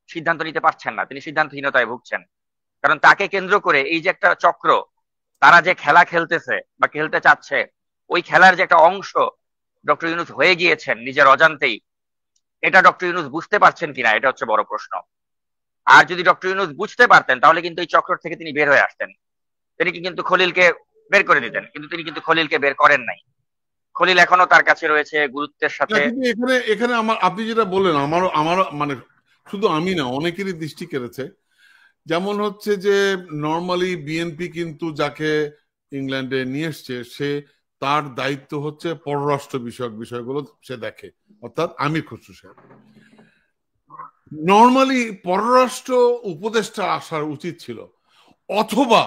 সিদ্ধান্ত নিতে পারছেন না, তিনি সিদ্ধান্তহীনতায় ভুগছেন। কারণ তাকে কেন্দ্র করে এই যে একটা চক্র, তারা যে খেলা খেলতেছে বা খেলতে চাচ্ছে, ওই খেলার যে একটা অংশ ডক্টর ইউনূস হয়ে গিয়েছেন নিজের অজান্তেই, এটা ডক্টর ইউনূস বুঝতে পারছেন কিনা, এটা হচ্ছে বড় প্রশ্ন। আর যদি ডক্টর ইউনূস বুঝতে পারতেন তাহলে কিন্তু এই চক্র থেকে তিনি বের হয়ে আসতেন, তিনি কিন্তু খলিলকে বের করে দিতেন, কিন্তু তিনি কিন্তু খলিলকে বের করেন নাই। খলিল এখনো তার কাছে রয়েছে গুরুত্বের সাথে। এখানে এখানে আমার, আপনি যেটা বললেন, আমারও মানে শুধু আমি না, অনেকেরই দৃষ্টি কেড়েছে। যেমন হচ্ছে যে নর্মালি বিএনপি কিন্তু যাকে ইংল্যান্ডে নিয়ে এসছে, সে তার দায়িত্ব হচ্ছে পররাষ্ট্র বিষয়ক বিষয়গুলো সে দেখে, অর্থাৎ আমির খসরু সাহেব। নর্মালি পররাষ্ট্র উপদেষ্টা আসার উচিত ছিল, অথবা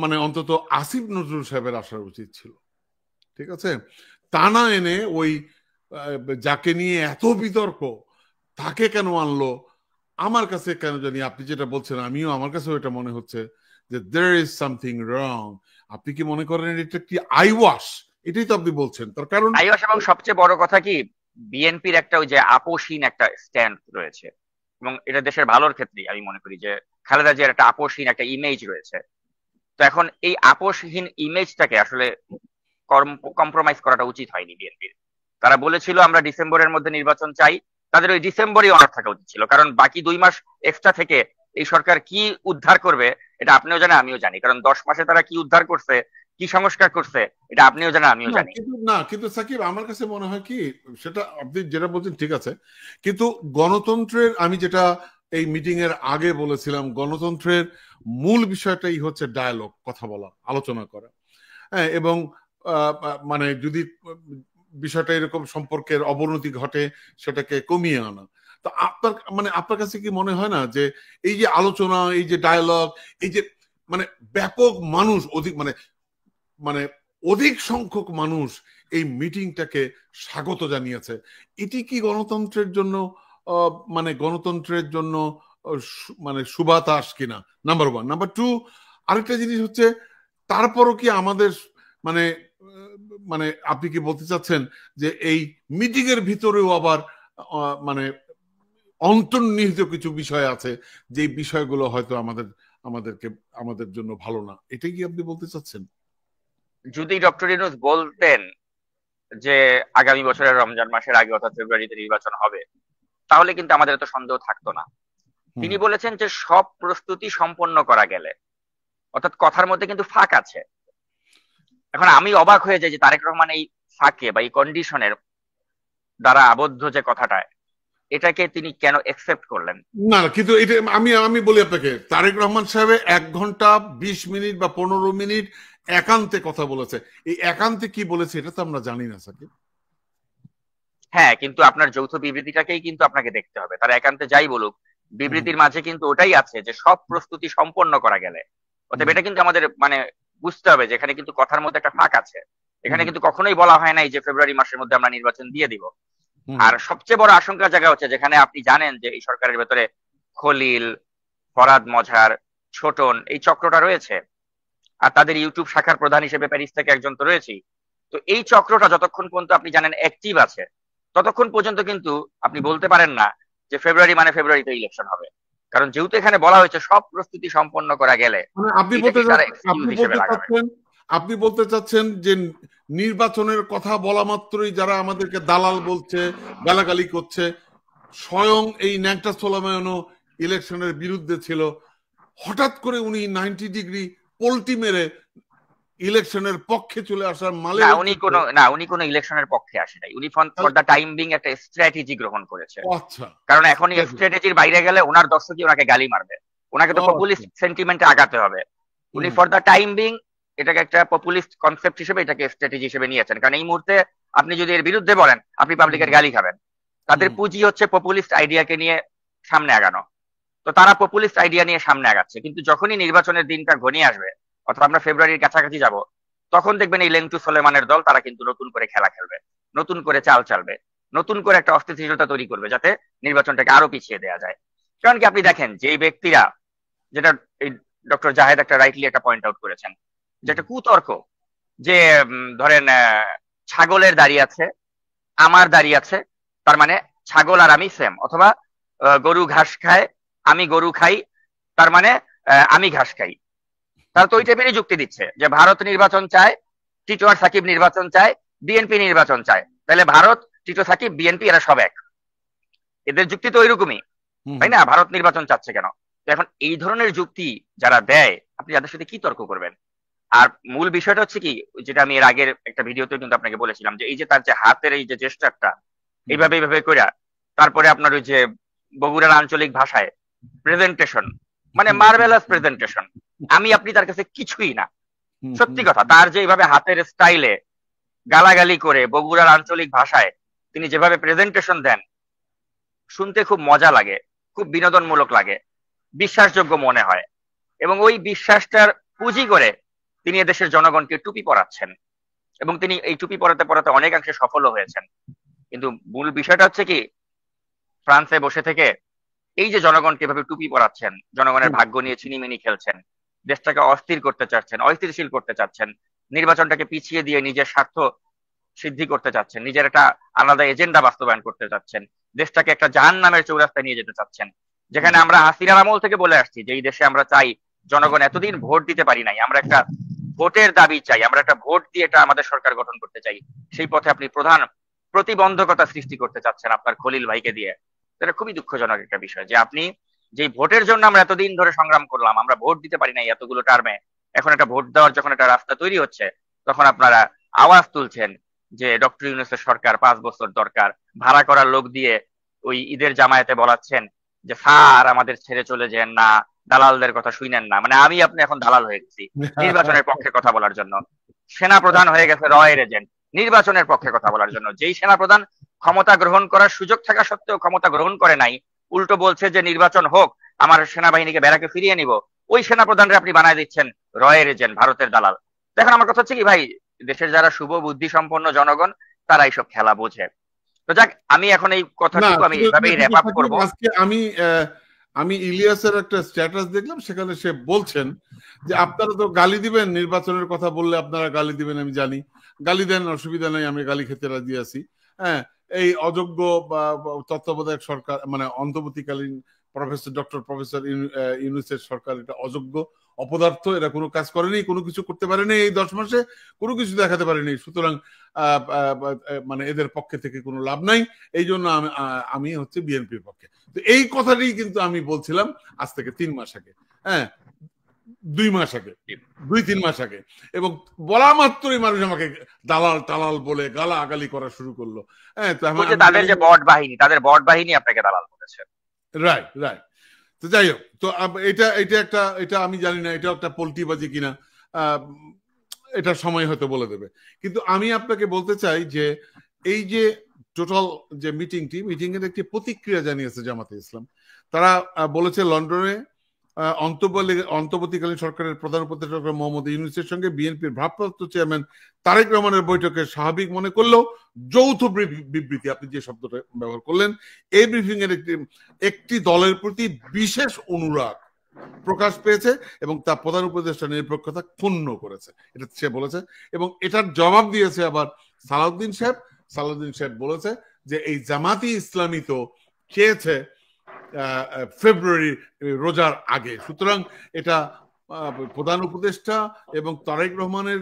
মানে অন্তত আসিফ নজরুল সাহেবের আসার উচিত ছিল, ঠিক আছে? তা না এনে ওই যাকে নিয়ে এত বিতর্ক তাকে কেন আনলো? আমার কাছে কেন জানি, আপনি যেটা বলছেন আমিও, আমার কাছেও এটা মনে হচ্ছে যে there is something wrong। আপনি কি মনে করেন এটা কি আইওয়াশ? এটাই তো আপনি বলছেন, তার কারণ আইওয়াস। এবং সবচেয়ে বড় কথা কি, বিএনপির একটা ওই যে আপোষহীন একটা স্ট্যান্ড রয়েছে, এবং এটা দেশের ভালোর ক্ষেত্রে আমি মনে করি যে খালেদা জিয়ার একটা আপোষহীন একটা ইমেজ রয়েছে। তো এখন এই আপোষহীন ইমেজটাকে আসলে কম্প্রোমাইজ করাটা উচিত হয়নি বিএনপির। তারা বলেছিল আমরা ডিসেম্বরের মধ্যে নির্বাচন চাই, তাদের ওই ডিসেম্বরই অনার থাকা উচিত ছিল, কারণ বাকি 2 মাস এক্সট্রা থেকে এই সরকার কি উদ্ধার করবে এটা আপনিও জানেন আমিও জানি, কারণ 10 মাসে তারা কি উদ্ধার করছে, কি সংস্কার করছে, এটা আপনিও জানেন আমিও জানি। কিন্তু সাকিব, আমার কাছে মনে হয় কি, সেটা আপনি যেটা বলছেন ঠিক আছে, কিন্তু গণতন্ত্রের, আমি যেটা এই মিটিং এর আগে বলেছিলাম, গণতন্ত্রের মূল বিষয়টাই হচ্ছে ডায়ালগ, কথা বলা, আলোচনা করা। হ্যাঁ, এবং মানে যদি বিষয়টা এরকম সম্পর্কের অবনতি ঘটে সেটাকে কমিয়ে আনা। তো আপনার কাছে কি মনে হয় না যে এই যে আলোচনা, এই যে ডায়ালগ, এই যে মানে ব্যাপক মানুষ, অধিক সংখ্যক মানুষ এই মিটিংটাকে স্বাগত জানিয়েছে, এটি কি গণতন্ত্রের জন্য মানে সুবাতাস কিনা, নাম্বার ওয়ান। নাম্বার টু, আরেকটা জিনিস হচ্ছে, তারপরও কি আমাদের মানে মানে আপনি কি বলতে চাচ্ছেন যে এই মিটিং এর ভিতরেও আবার মানে অন্তর্নিহিত কিছু বিষয় আছে, যে বিষয়গুলো হয়তো আমাদের জন্য ভালো না, এটাই কি আপনি বলতে চাচ্ছেন? যদি ডক্টর ইউনূস বলতেন যে আগামী বছরের রমজান মাসের আগে অর্থাৎ ফেব্রুয়ারিতে নির্বাচন হবে, তাহলে কিন্তু আমাদের এত সন্দেহ থাকতো না। তিনি বলেছেন যে সব প্রস্তুতি সম্পন্ন করা গেলে, অর্থাৎ কথার মধ্যে কিন্তু ফাঁক আছে। এখন আমি অবাক হয়ে যাই যে তারেক রহমান এই ফাঁকে বা এই কন্ডিশনের দ্বারা আবদ্ধ যে কথাটা, এটাকে তিনি কেন একসেপ্ট করলেন? না, কিন্তু এটা আমি বলি আপনাকে, তারেক রহমান সাহেব 1 ঘন্টা 20 মিনিট বা 15 মিনিট একান্তে কথা বলেছে। এই একান্তে কি বলেছে এটা তো আমরা জানি না সাকিব। হ্যাঁ, কিন্তু আপনার যৌথ বিবৃতিটাকেই কিন্তু আপনাকে দেখতে হবে। তারা একান্তে যাই বলুক, বিবৃতির মাঝে কিন্তু ওটাই আছে যে সব প্রস্তুতি সম্পন্ন করা গেলে। অতএব এটা কিন্তু আমাদের মানে বুঝতে হবে যে এখানে কিন্তু কথার মধ্যে একটা ফাঁক আছে। এখানে কিন্তু কখনোই বলা হয় নাই যে ফেব্রুয়ারি মাসের মধ্যে আমরা নির্বাচন দিয়ে দিব। আর সবচেয়ে বড় আশঙ্কার জায়গা হচ্ছে যেখানে আপনি জানেন যে এই সরকারের ভেতরে খলিল, ফরাদ মজহার, ছোটন এই চক্রটা রয়েছে, আর তাদের ইউটিউব শাখার প্রধান হিসেবে প্যারিস থেকে একজন তো রয়েছেই। তো এই চক্রটা যতক্ষণ পর্যন্ত আপনি জানেন অ্যাক্টিভ আছে, ততক্ষণ পর্যন্ত কিন্তু আপনি বলতে পারেন না যে ফেব্রুয়ারি মানে ফেব্রুয়ারিতে ইলেকশন হবে। কারণ যেহেতু এখানে বলা হয়েছে সব প্রস্তুতি সম্পন্ন করা গেলে, আপনি বলতে চাচ্ছেন যে নির্বাচনের কথা বলা মাত্রই যারা আমাদেরকে দালাল বলছে, গালাগালি করছে, স্বয়ং এই ন্যাংটা সোলাইমানও ইলেকশনের বিরুদ্ধে ছিল, হঠাৎ করে উনি 90 ডিগ্রি পল্টি মেরে ইলেকশনের পক্ষে চলে আসার মানে? উনি কোন ইলেকশনের পক্ষে আসে নাই। উনি ফর দা টাইম বিং একটা স্ট্র্যাটেজি গ্রহণ করেছে। আচ্ছা, কারণ এখন এই স্ট্র্যাটেজির বাইরে গেলে ওনার দর্শকই ওনাকে গালি মারবে, ওনাকে তো পপুলিস্ট সেন্টিমেন্টে আগাতে হবে। উনি ফর দা টাইম বিং এটাকে একটা পপুলিস্ট কনসেপ্ট হিসেবে, এটাকে স্ট্র্যাটেজি হিসেবে নিয়েছেন। কারণ এই মুহূর্তে আপনি যদি এর বিরুদ্ধে বলেন, আপনি পাবলিকের গালি খাবেন। তাদের পুঁজি হচ্ছে পপুলিস্ট আইডিয়াকে নিয়ে সামনে আগানো। তো তারা পপুলিস্ট আইডিয়া নিয়ে সামনে আগাচ্ছে, কিন্তু যখনই নির্বাচনের দিনটা ঘনিয়ে আসবে, অথবা আমরা ফেব্রুয়ারির কাছাকাছি যাব, তখন দেখবেন এই লেংটু সোলেমানের দল তারা কিন্তু নতুন করে খেলা খেলবে, নতুন করে চাল চালবে, নতুন করে একটা অস্থিতিশীলতা তৈরি করবে যাতে নির্বাচনটাকে আরো পিছিয়ে দেওয়া যায়। কারণ কি আপনি দেখেন যে এই ব্যক্তিরা, যেটা এই ডক্টর জাহেদ একটা রাইটলি একটা পয়েন্ট আউট করেছেন, যেটা কুতর্ক, যে ধরেন ছাগলের দাঁড়িয়ে আছে, আমার দাঁড়িয়ে আছে, তার মানে ছাগল আর আমি সেম, অথবা গরু ঘাস খায়, আমি গরু খাই, তার মানে আমি ঘাস খাই। তারা তো ওই টাইপেরই যুক্তি দিচ্ছে যে ভারত নির্বাচন চায়, টিটো আর সাকিব নির্বাচন চায়, বিএনপি নির্বাচন চায়, তাহলে ভারত, টিটো, সাকিব, বিএনপি এরা সব এক। এদের যুক্তি তো ওইরকমই, তাই না? ভারত নির্বাচন চাচ্ছে কেন? তো এখন এই ধরনের যুক্তি যারা দেয়, আপনি যাদের সাথে কি তর্ক করবেন? আর মূল বিষয়টা হচ্ছে কি, যেটা আমি এর আগের একটা ভিডিওতে কিন্তু আপনাকে বলেছিলাম, যে এই যে তার যে হাতের এই যে জেস্টারটা এইভাবে করে, তারপরে আপনার ওই যে বগুড়ার আঞ্চলিক ভাষায় প্রেজেন্টেশন, মানে মার্ভেলাস প্রেজেন্টেশন। আমি আপনি তার কাছে কিছুই না, সত্যি কথা। তার যে এইভাবে হাতের স্টাইলে গালাগালি করে বগুড়ার আঞ্চলিক ভাষায় তিনি যেভাবে প্রেজেন্টেশন দেন, শুনতে খুব মজা লাগে, খুব বিনোদনমূলক লাগে, বিশ্বাসযোগ্য মনে হয়। এবং ওই বিশ্বাসটার পুঁজি করে তিনি এদেশের জনগণকে টুপি পরাচ্ছেন, এবং তিনি এই টুপি পরাতে পরাতে অনেকাংশে সফলও হয়েছেন। কিন্তু মূল বিষয়টা হচ্ছে কি, ফ্রান্সে বসে থেকে এই যে জনগণকে এভাবে টুপি পরাচ্ছেন, জনগণের ভাগ্য নিয়ে ছিনিমিনি খেলছেন, দেশটাকে অস্থির করতে চাচ্ছেন, অস্থিতিশীল করতে চাচ্ছেন, নির্বাচনটাকে পিছিয়ে দিয়ে নিজের স্বার্থ সিদ্ধি করতে চাচ্ছেন, নিজের একটা আলাদা এজেন্ডা বাস্তবায়ন করতে চাচ্ছেন, দেশটাকে একটা জাহান্নামের চৌরাস্তায় নিয়ে যেতে চাচ্ছেন। যেখানে আমরা হাসিনার আমল থেকে বলে আসছি যে এই দেশে আমরা চাই, জনগণ এতদিন ভোট দিতে পারি নাই, আমরা একটা ভোটের দাবি চাই, আমরা একটা ভোট দিয়ে এটা আমাদের সরকার গঠন করতে চাই। সেই পথে আপনি প্রধান প্রতিবন্ধকতা সৃষ্টি করতে চাচ্ছেন আপনার খলিল ভাইকে দিয়ে। এটা খুবই দুঃখজনক একটা বিষয় যে আপনি যে ভোটের জন্য আমরা এতদিন ধরে সংগ্রাম করলাম, আমরা ভোট দিতে পারি নাই এতগুলো টার্মে, এখন একটা ভোট দেওয়ার যখন একটা রাস্তা তৈরি হচ্ছে, তখন আপনারা আওয়াজ তুলছেন যে ডক্টর ইউনূসের সরকার 5 বছর দরকার, ভাড়া করার লোক দিয়ে ওই ঈদের জামায়াতে বলাচ্ছেন যে স্যার আমাদের ছেড়ে চলে যান না, দালালদের কথা শুনেন না। মানে আমি আপনি এখন দালাল হয়ে গেছি নির্বাচনের পক্ষে কথা বলার জন্য। সেনা প্রধান হয়ে গেছে রয়ের এজেন্ট নির্বাচনের পক্ষে কথা বলার জন্য। যেই সেনা প্রধান ক্ষমতা গ্রহণ করার সুযোগ থাকা সত্ত্বেও ক্ষমতা গ্রহণ করে নাই, উল্টো বলছে যে নির্বাচন হোক, আমার সেনাবাহিনীকে ব্যারাকে ফিরিয়ে নিব, ওই সেনা প্রধানরা আপনি বানায় দিচ্ছেন রয়ের এজেন্ট, ভারতের দালাল। দেখেন, আমার কথা হচ্ছে কি ভাই, দেশের যারা শুভ বুদ্ধি সম্পন্ন জনগণ, তারা এইসব খেলা বোঝে। তো যাক, আমি এখন এই কথাটুকু আমি এইভাবেই র‍্যাপ আপ করব। আজকে আমি আমি ইলিয়াসের একটা স্ট্যাটাস দেখলাম, সেখানে সে বলছেন যে আপনারা তো গালি দিবেন, নির্বাচনের কথা বললে আপনারা গালি দিবেন, আমি জানি, গালি দেন, অসুবিধা নেই, আমি গালি খেতে রাজি আছি। হ্যাঁ, এই অযোগ্য তত্ত্বাবধায়ক সরকার, মানে অন্তর্বর্তীকালীন প্রফেসর ইউনূসের সরকার, এটা অযোগ্য, অপদার্থ, এরা কোনো কাজ করেনি, কোনো কিছু করতে পারেনি, এই 10 মাসে কোনো কিছু দেখাতে পারেনি, সুতরাং মানে এদের পক্ষে থেকে কোনো লাভ নাই, এই জন্য আমি হচ্ছে বিএনপির পক্ষে। তো এই কথাটি কিন্তু আমি বলছিলাম আজ থেকে 3 মাস আগে, হ্যাঁ 2 মাস আগে, 2-3 মাস আগে, এবং বলা মাত্রই মানুষ আমাকে দালাল টালাল বলে গালাগালি করা শুরু করলো। হ্যাঁ, তো তাদের যে বট বাহিনী আপনাকে দালাল বলেছে। Right right. তো যাই হোক, তো এটা আমি জানি না এটা একটা পল্টিবাজি কিনা, এটা সময় হয়তো বলে দেবে। কিন্তু আমি আপনাকে বলতে চাই যে এই যে টোটাল যে মিটিং এর একটি প্রতিক্রিয়া জানিয়েছে জামাতে ইসলাম। তারা বলেছে লন্ডনে অন্তর্বর্তীকালীন সরকারের প্রধান উপদেষ্টা ডক্টর মোহাম্মদ ইউনূসের সঙ্গে বিএনপির ভারপ্রাপ্ত চেয়ারম্যান তারেক রহমানের বৈঠকে স্বাভাবিক মনে করলেও যৌথ বিবৃতি, আপনি যে শব্দটা ব্যবহার করলেন, এই ব্রিফিং এর একটি দলের প্রতি বিশেষ অনুরাগ প্রকাশ পেয়েছে এবং তা প্রধান উপদেষ্টা নিরপেক্ষতা ক্ষুণ্ণ করেছে, এটা সে বলেছে। এবং এটার জবাব দিয়েছে আবার সালাউদ্দিন সাহেব বলেছে যে এই জামাতি ইসলামী তো চেয়েছে ফেব্রুয়ারি রোজার আগে, সুতরাং এটা প্রধান উপদেষ্টা এবং তারেক রহমানের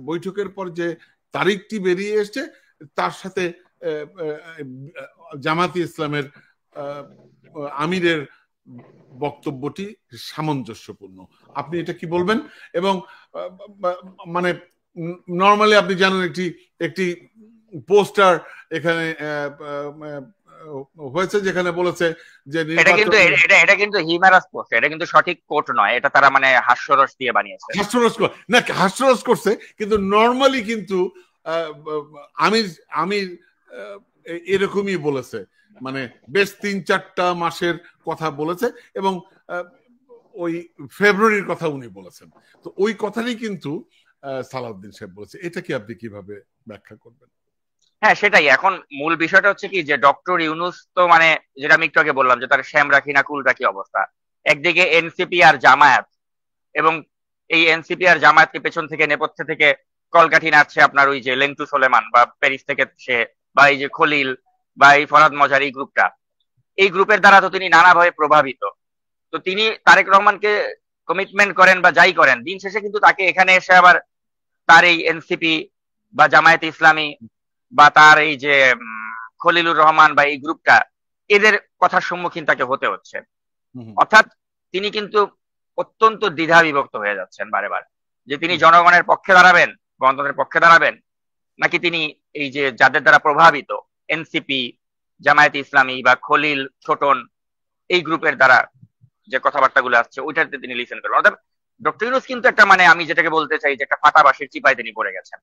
বৈঠকের পর যে তারিখটি বেরিয়ে এসছে তার সাথে জামাতি ইসলামের আমিরের বক্তব্যটি সামঞ্জস্যপূর্ণ। আপনি এটা কি বলবেন? এবং মানে নর্মালি আপনি জানেন একটি পোস্টার এখানে হয়েছে যেখানে বলেছে যে এটা কিন্তু হিউমারাস পোস্ট, এটা কিন্তু সঠিক কোট নয়, এটা তারা মানে হাস্যরস দিয়ে বানিয়েছে। হাস্যরস করছে, কিন্তু নর্মালি কিন্তু আমির এরকমই বলেছে, মানে বেশ 3-4টা মাসের কথা বলেছে এবং ওই ফেব্রুয়ারির কথা উনি বলেছেন। তো ওই কথাটাই কিন্তু সালাউদ্দিন সাহেব বলেছে। এটা কি আপনি কিভাবে ব্যাখ্যা করবেন? হ্যাঁ, সেটাই। এখন মূল বিষয়টা হচ্ছে কি যে ডক্টর ইউনূস তো মানে যেটা আমি একটু আগে বললাম যে তার শ্যাম রাখি না কুল রাখি অবস্থা। একদিকে এনসিপি আর জামায়াত, এবং এই এনসিপি আর জামায়াতকে পেছন থেকে নেপথ্যে থেকে কলকাঠি নাচছে আপনার ওই যে লেংটু সোলেমান বা প্যারিস থেকে সে, বা এই যে খলিল বা এই ফরহাদ মজার, এই গ্রুপটা, এই গ্রুপের দ্বারা তো তিনি নানাভাবে প্রভাবিত। তো তিনি তারেক রহমানকে কমিটমেন্ট করেন বা যাই করেন, দিন শেষে কিন্তু তাকে এখানে এসে আবার তার এই এনসিপি বা জামায়াত ইসলামী বা তার এই যে খলিলুর রহমান বা এই গ্রুপটা, এদের কথার সম্মুখীন তাকে হতে হচ্ছে। অর্থাৎ তিনি কিন্তু অত্যন্ত দ্বিধা বিভক্ত হয়ে যাচ্ছেন বারে বার, যে তিনি জনগণের পক্ষে দাঁড়াবেন, গণতন্ত্রের পক্ষে দাঁড়াবেন, নাকি তিনি এই যে যাদের দ্বারা প্রভাবিত এনসিপি, জামায়াত ইসলামী বা খলিল, ছোটন, এই গ্রুপের দ্বারা যে কথাবার্তাগুলো আসছে ওইটাতে তিনি লিসেন করবেন। অর্থাৎ ডক্টর ইউনূস কিন্তু একটা মানে আমি যেটাকে বলতে চাই যে একটা ফাটাবাসের চিপায় তিনি পড়ে গেছেন,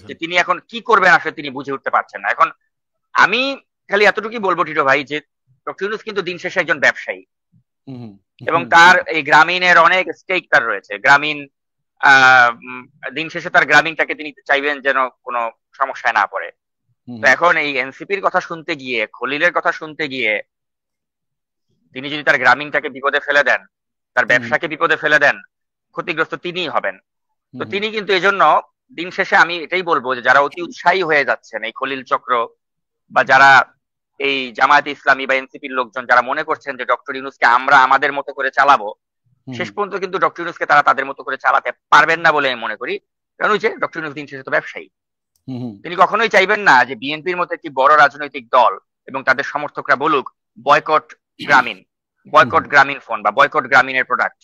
যে তিনি এখন কি করবেন আসলে তিনি বুঝে উঠতে পারছেন না। এখন আমি খালি এতটুকুই বলবো টিটো ভাই, যে ডক্টর ইউনূস কিন্তু দিন শেষে একজন ব্যবসায়ী এবং তার এই গ্রামীণের অনেক স্টেক তার রয়েছে। গ্রামীণ দিন শেষে তার গ্রামীণটাকে তিনি চাইবেন যেন কোনো সমস্যায় না পড়ে। তো এখন এই এনসিপির কথা শুনতে গিয়ে, খলিলের কথা শুনতে গিয়ে তিনি যদি তার গ্রামীণটাকে বিপদে ফেলে দেন, তার ব্যবসাকে বিপদে ফেলে দেন, ক্ষতিগ্রস্ত তিনিই হবেন। তো তিনি কিন্তু এজন্য দিন শেষে আমি এটাই বলবো যে যারা অতি উৎসাহী হয়ে যাচ্ছেন এই খলিল চক্র বা যারা এই জামায়াত ইসলামী বা এনসিপির লোকজন, যারা মনে করছেন যে ডক্টর ইউনূসকে আমরা আমাদের মতো করে চালাবো, শেষ পর্যন্ত কিন্তু ডক্টর ইউনূসকে তারা তাদের মতো করে চালাতে পারবেন না বলে আমি মনে করি। কারণ ওই যে ডক্টর ইউনূস দিন শেষে তো ব্যবসায়ী, তিনি কখনোই চাইবেন না যে বিএনপির মতো একটি বড় রাজনৈতিক দল এবং তাদের সমর্থকরা বলুক বয়কট গ্রামীণ, বয়কট গ্রামীণ ফোন বা বয়কট গ্রামীণের প্রোডাক্ট,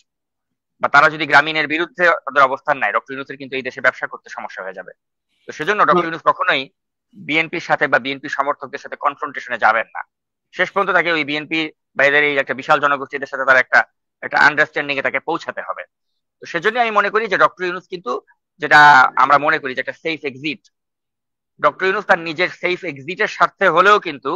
বা তারা যদি গ্রামীণের বিরুদ্ধে তাদের অবস্থান নেয়, ডক্টর ইউনূসের কিন্তু এই দেশে ব্যবসা করতে সমস্যা হয়ে যাবে। তো সেজন্য ডক্টর ইউনূস কখনোই বিএনপির সাথে বা বিএনপি সমর্থকদের সাথে কনফ্রন্টেশনে যাবেন না। শেষ পর্যন্ত তাকে ওই বিএনপি বা এদের এই একটা বিশাল জনগোষ্ঠীদের সাথে তার একটা আন্ডারস্ট্যান্ডিং এ তাকে পৌঁছাতে হবে। তো সেজন্য আমি মনে করি যে ডক্টর ইউনূস কিন্তু, যেটা আমরা মনে করি যে একটা সেফ এক্সিট, ডক্টর ইউনূস তার নিজের সেফ এক্সিটের স্বার্থে হলেও কিন্তু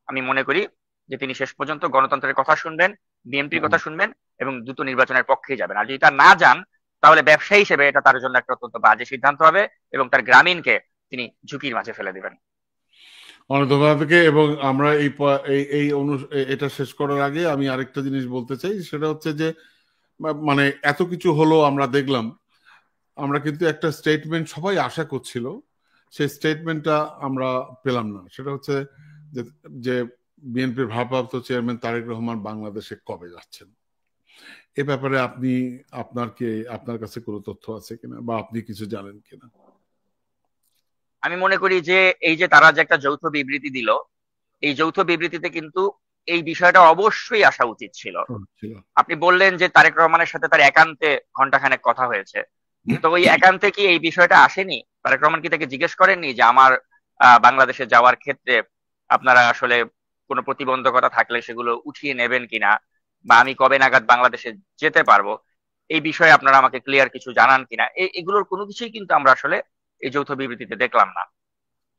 আমি মনে করি যে তিনি শেষ পর্যন্ত গণতন্ত্রের কথা শুনবেন, বিএনপির কথা শুনবেন এবং দ্রুত নির্বাচনের পক্ষেই যাবেন। আর যদি তা না যান তাহলে ব্যবসায়ী হিসেবে এটা তার জন্য একটা অত্যন্ত বাজে সিদ্ধান্ত হবে এবং তার গ্রামীণকে তিনি ঝুঁকির মাঝে ফেলে দিবেন। অনেক ধন্যবাদ আপনাকে। এবং আমরা এটা শেষ করার আগে আমি আরেকটা জিনিস বলতে চাই, সেটা হচ্ছে যে মানে এত কিছু হলো আমরা দেখলাম, আমরা কিন্তু একটা স্টেটমেন্ট সবাই আশা করছিল, সেই স্টেটমেন্টটা আমরা পেলাম না। সেটা হচ্ছে যে যে বিএনপির ভারপ্রাপ্ত চেয়ারম্যান তারেক রহমান বাংলাদেশে কবে যাচ্ছেন। এ ব্যাপারে আপনার কাছে কোনো তথ্য আছে কিনা, বা আপনি কিছু জানেন কিনা? আমি মনে করি যে এই যে তারা যে একটা যৌথ বিবৃতি দিল, এই যৌথ বিবৃতিতে কিন্তু এই বিষয়টা অবশ্যই আসা উচিত ছিল। ছিল। আপনি বললেন যে তারেক রহমানের সাথে তার একান্তে ঘন্টাখানেক কথা হয়েছে, তো ওই একান্তে কি এই বিষয়টা আসেনি? তারেক রহমান কি তাকে জিজ্ঞেস করেননি যে আমার বাংলাদেশে যাওয়ার ক্ষেত্রে আপনারা আসলে কোনো প্রতিবন্ধকতা থাকলে সেগুলো উঠিয়ে নেবেন কিনা, বা আমি কবে নাগাদ বাংলাদেশে যেতে পারবো, এই বিষয়ে আপনারা আমাকে ক্লিয়ার কিছু জানান কিনা? এগুলোর কোনো কিছুই কিন্তু আমরা আসলে এই যৌথ বিবৃতিতে দেখলাম না।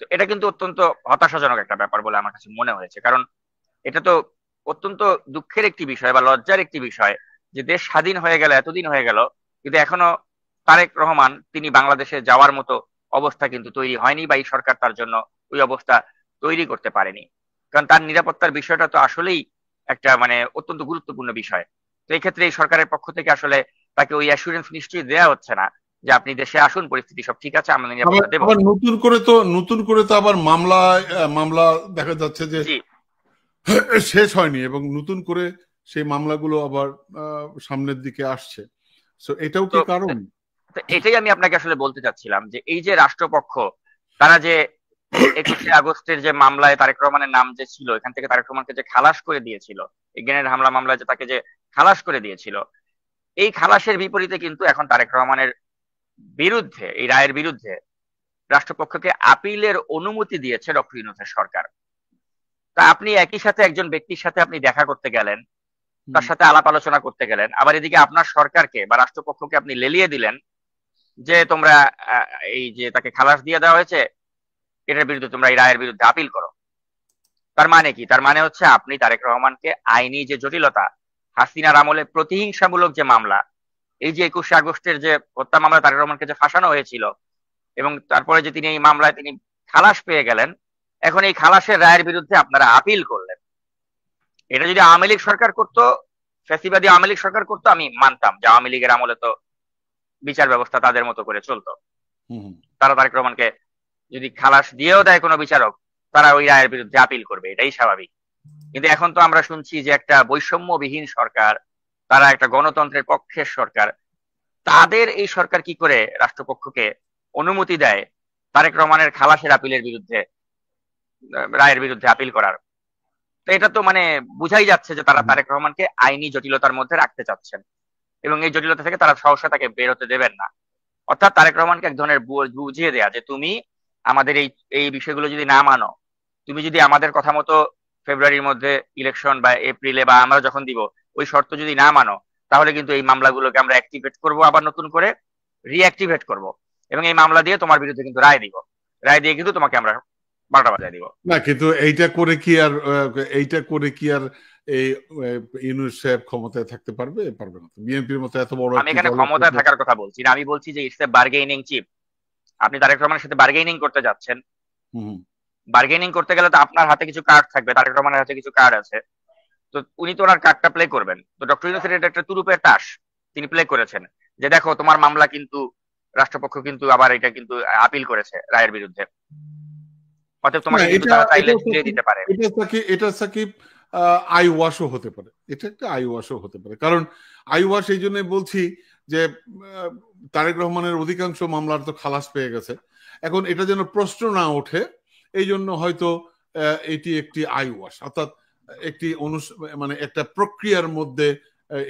তো এটা কিন্তু অত্যন্ত হতাশাজনক একটা ব্যাপার বলে আমার কাছে মনে হয়েছে। কারণ এটা তো অত্যন্ত দুঃখের একটি বিষয় বা লজ্জার একটি বিষয় যে দেশ স্বাধীন হয়ে গেল, এতদিন হয়ে গেল, কিন্তু এখনো তারেক রহমান তিনি বাংলাদেশে যাওয়ার মতো অবস্থা কিন্তু তৈরি হয়নি, বা এই সরকার তার জন্য ওই অবস্থা তৈরি করতে পারেনি। কারণ তার নিরাপত্তার বিষয়টা তো আসলেই একটা মানে অত্যন্ত গুরুত্বপূর্ণ বিষয়। তো এই ক্ষেত্রে এই সরকারের পক্ষ থেকে আসলে তাকে ওই অ্যাসুরেন্স নিশ্চয়ই দেওয়া হচ্ছে না যে আপনি দেশে আসুন, পরিস্থিতি সব ঠিক আছে, আমরা নিরাপত্তা দেবো। আবার নতুন করে তো আবার মামলা দেখা যাচ্ছে যে জি। শেষ হয়নি, এবং নতুন করে সেই মামলাগুলো আবার সামনের দিকে আসছে। সো এটাও তো কি কারণ? তো এটাই আমি আপনাকে আসলে বলতে চাচ্ছিলাম যে এই যে রাষ্ট্রপক্ষ, তারা যে 21শে আগস্টের যে মামলায় তারেক রহমানের নাম যে ছিল, এখান থেকে তারেক রহমানকে যে খালাস করে দিয়েছিল, এই গ্রেনেড হামলা মামলায় যে তাকে যে খালাস করে দিয়েছিল, এই খালাসের বিপরীতে কিন্তু এখন তারেক রহমানের বিরুদ্ধে, এই রায়ের বিরুদ্ধে রাষ্ট্রপক্ষকে আপিলের অনুমতি দিয়েছে ডক্টর ইউনূসের সরকার। তা আপনি একই সাথে একজন ব্যক্তির সাথে আপনি দেখা করতে গেলেন, তার সাথে আলাপ আলোচনা করতে গেলেন, আবার এদিকে আপনার সরকারকে বা রাষ্ট্রপক্ষকে আপনি লেলিয়ে দিলেন যে তোমরা আহ, এই যে তাকে খালাস দিয়ে দেওয়া হয়েছে, এটার বিরুদ্ধে তোমরা এই রায়ের বিরুদ্ধে আপিল করো। তার মানে কি? তার মানে হচ্ছে আপনি তারেক রহমানকে আইনি যে জটিলতা, হাসিনার আমলে প্রতিহিংসামূলক যে মামলা, এই যে 21শে আগস্টের যে হত্যা মামলা তারেক রহমানকে যে ফাঁসানো হয়েছিল, এবং তারপরে যে তিনি এই মামলায় তিনি খালাস পেয়ে গেলেন, এখন এই খালাসের রায়ের বিরুদ্ধে আপনারা আপিল করলেন। এটা যদি আওয়ামী লীগ সরকার করতো, ফ্যাসিবাদী আওয়ামী লীগ সরকার করতো, আমি মানতাম যে আওয়ামী লীগের আমলে তো বিচার ব্যবস্থা তাদের মতো করে চলতো, তারা তারেক রহমানকে যদি খালাস দিয়েও দেয় কোনো বিচারক, তারা ওই রায়ের বিরুদ্ধে আপিল করবে, এটাই স্বাভাবিক। কিন্তু এখন তো আমরা শুনছি যে একটা বৈষম্যবিহীন সরকার, তারা একটা গণতন্ত্রের পক্ষের সরকার, তাদের এই সরকার কি করে রাষ্ট্রপক্ষকে অনুমতি দেয় তারেক রহমানের খালাসের আপিলের বিরুদ্ধে, রায়ের বিরুদ্ধে আপিল করার? তো এটা তো মানে বুঝাই যাচ্ছে যে তারা তারেক রহমানকে আইনি জটিলতার মধ্যে রাখতে চাচ্ছেন, এবং এই জটিলতা থেকে তারা সহসা তাকে বের হতে দেবেন না। অর্থাৎ তারেক রহমানকে এক ধরনের বুঝিয়ে দেয়া যে তুমি আমাদের এই এই বিষয়গুলো যদি না মানো, তুমি যদি আমাদের কথা মতো ফেব্রুয়ারির মধ্যে ইলেকশন বা এপ্রিলে বা আমরা যখন দিব ওই শর্ত যদি না মানো, তাহলে কিন্তু এই মামলাগুলোকে আমরা অ্যাক্টিভেট করব, আবার নতুন করে রিঅ্যাক্টিভেট করব, এবং এই মামলা দিয়ে তোমার বিরুদ্ধে কিন্তু রায় দিব, রায় দিয়ে কিন্তু তোমাকে আমরা 12টা বাজায় দিব। না, কিন্তু এইটা করে কি আর এই ইউনূস সাহেব ক্ষমতায় থাকতে পারবে? পারবে না। বিএনপির মতো এত বড় আমি একটি এখানে দল। ক্ষমতায় থাকার কথা বলছি না, আমি বলছি যে ইটস এ বার্গেনিং চিপ। আপনি তারেক রহমানের সাথে বার্গেনিং করতে যাচ্ছেন, বার্গেনিং করতে গেলে তো আপনার হাতে কিছু কার্ড থাকবে, তারেক রহমানের হাতে কিছু কার্ড আছে, তো উনি তো ওনার কার্ডটা প্লে করবেন। তো ডক্টর ইউনূসের এটা একটা তুরুপের তাস তিনি প্লে করেছেন, যে দেখো তোমার মামলা কিন্তু রাষ্ট্রপক্ষ কিন্তু আবার এটা কিন্তু আপিল করেছে রায়ের বিরুদ্ধে, অতএব তোমাকে কিন্তু তারা চাইলে ঝুলিয়ে দিতে পারে। এটা সাকিব আই ওয়াশও হতে পারে, এটা একটা আই ওয়াশও হতে পারে। কারণ আই ওয়াশ এই জন্য বলছি যে তারেক রহমানের অধিকাংশ মামলার তো খালাস পেয়ে গেছে, এখন এটা যেন প্রশ্ন না ওঠে, এই জন্য হয়তো এটি একটি আই ওয়াশ, অর্থাৎ একটি মানে একটা প্রক্রিয়ার মধ্যে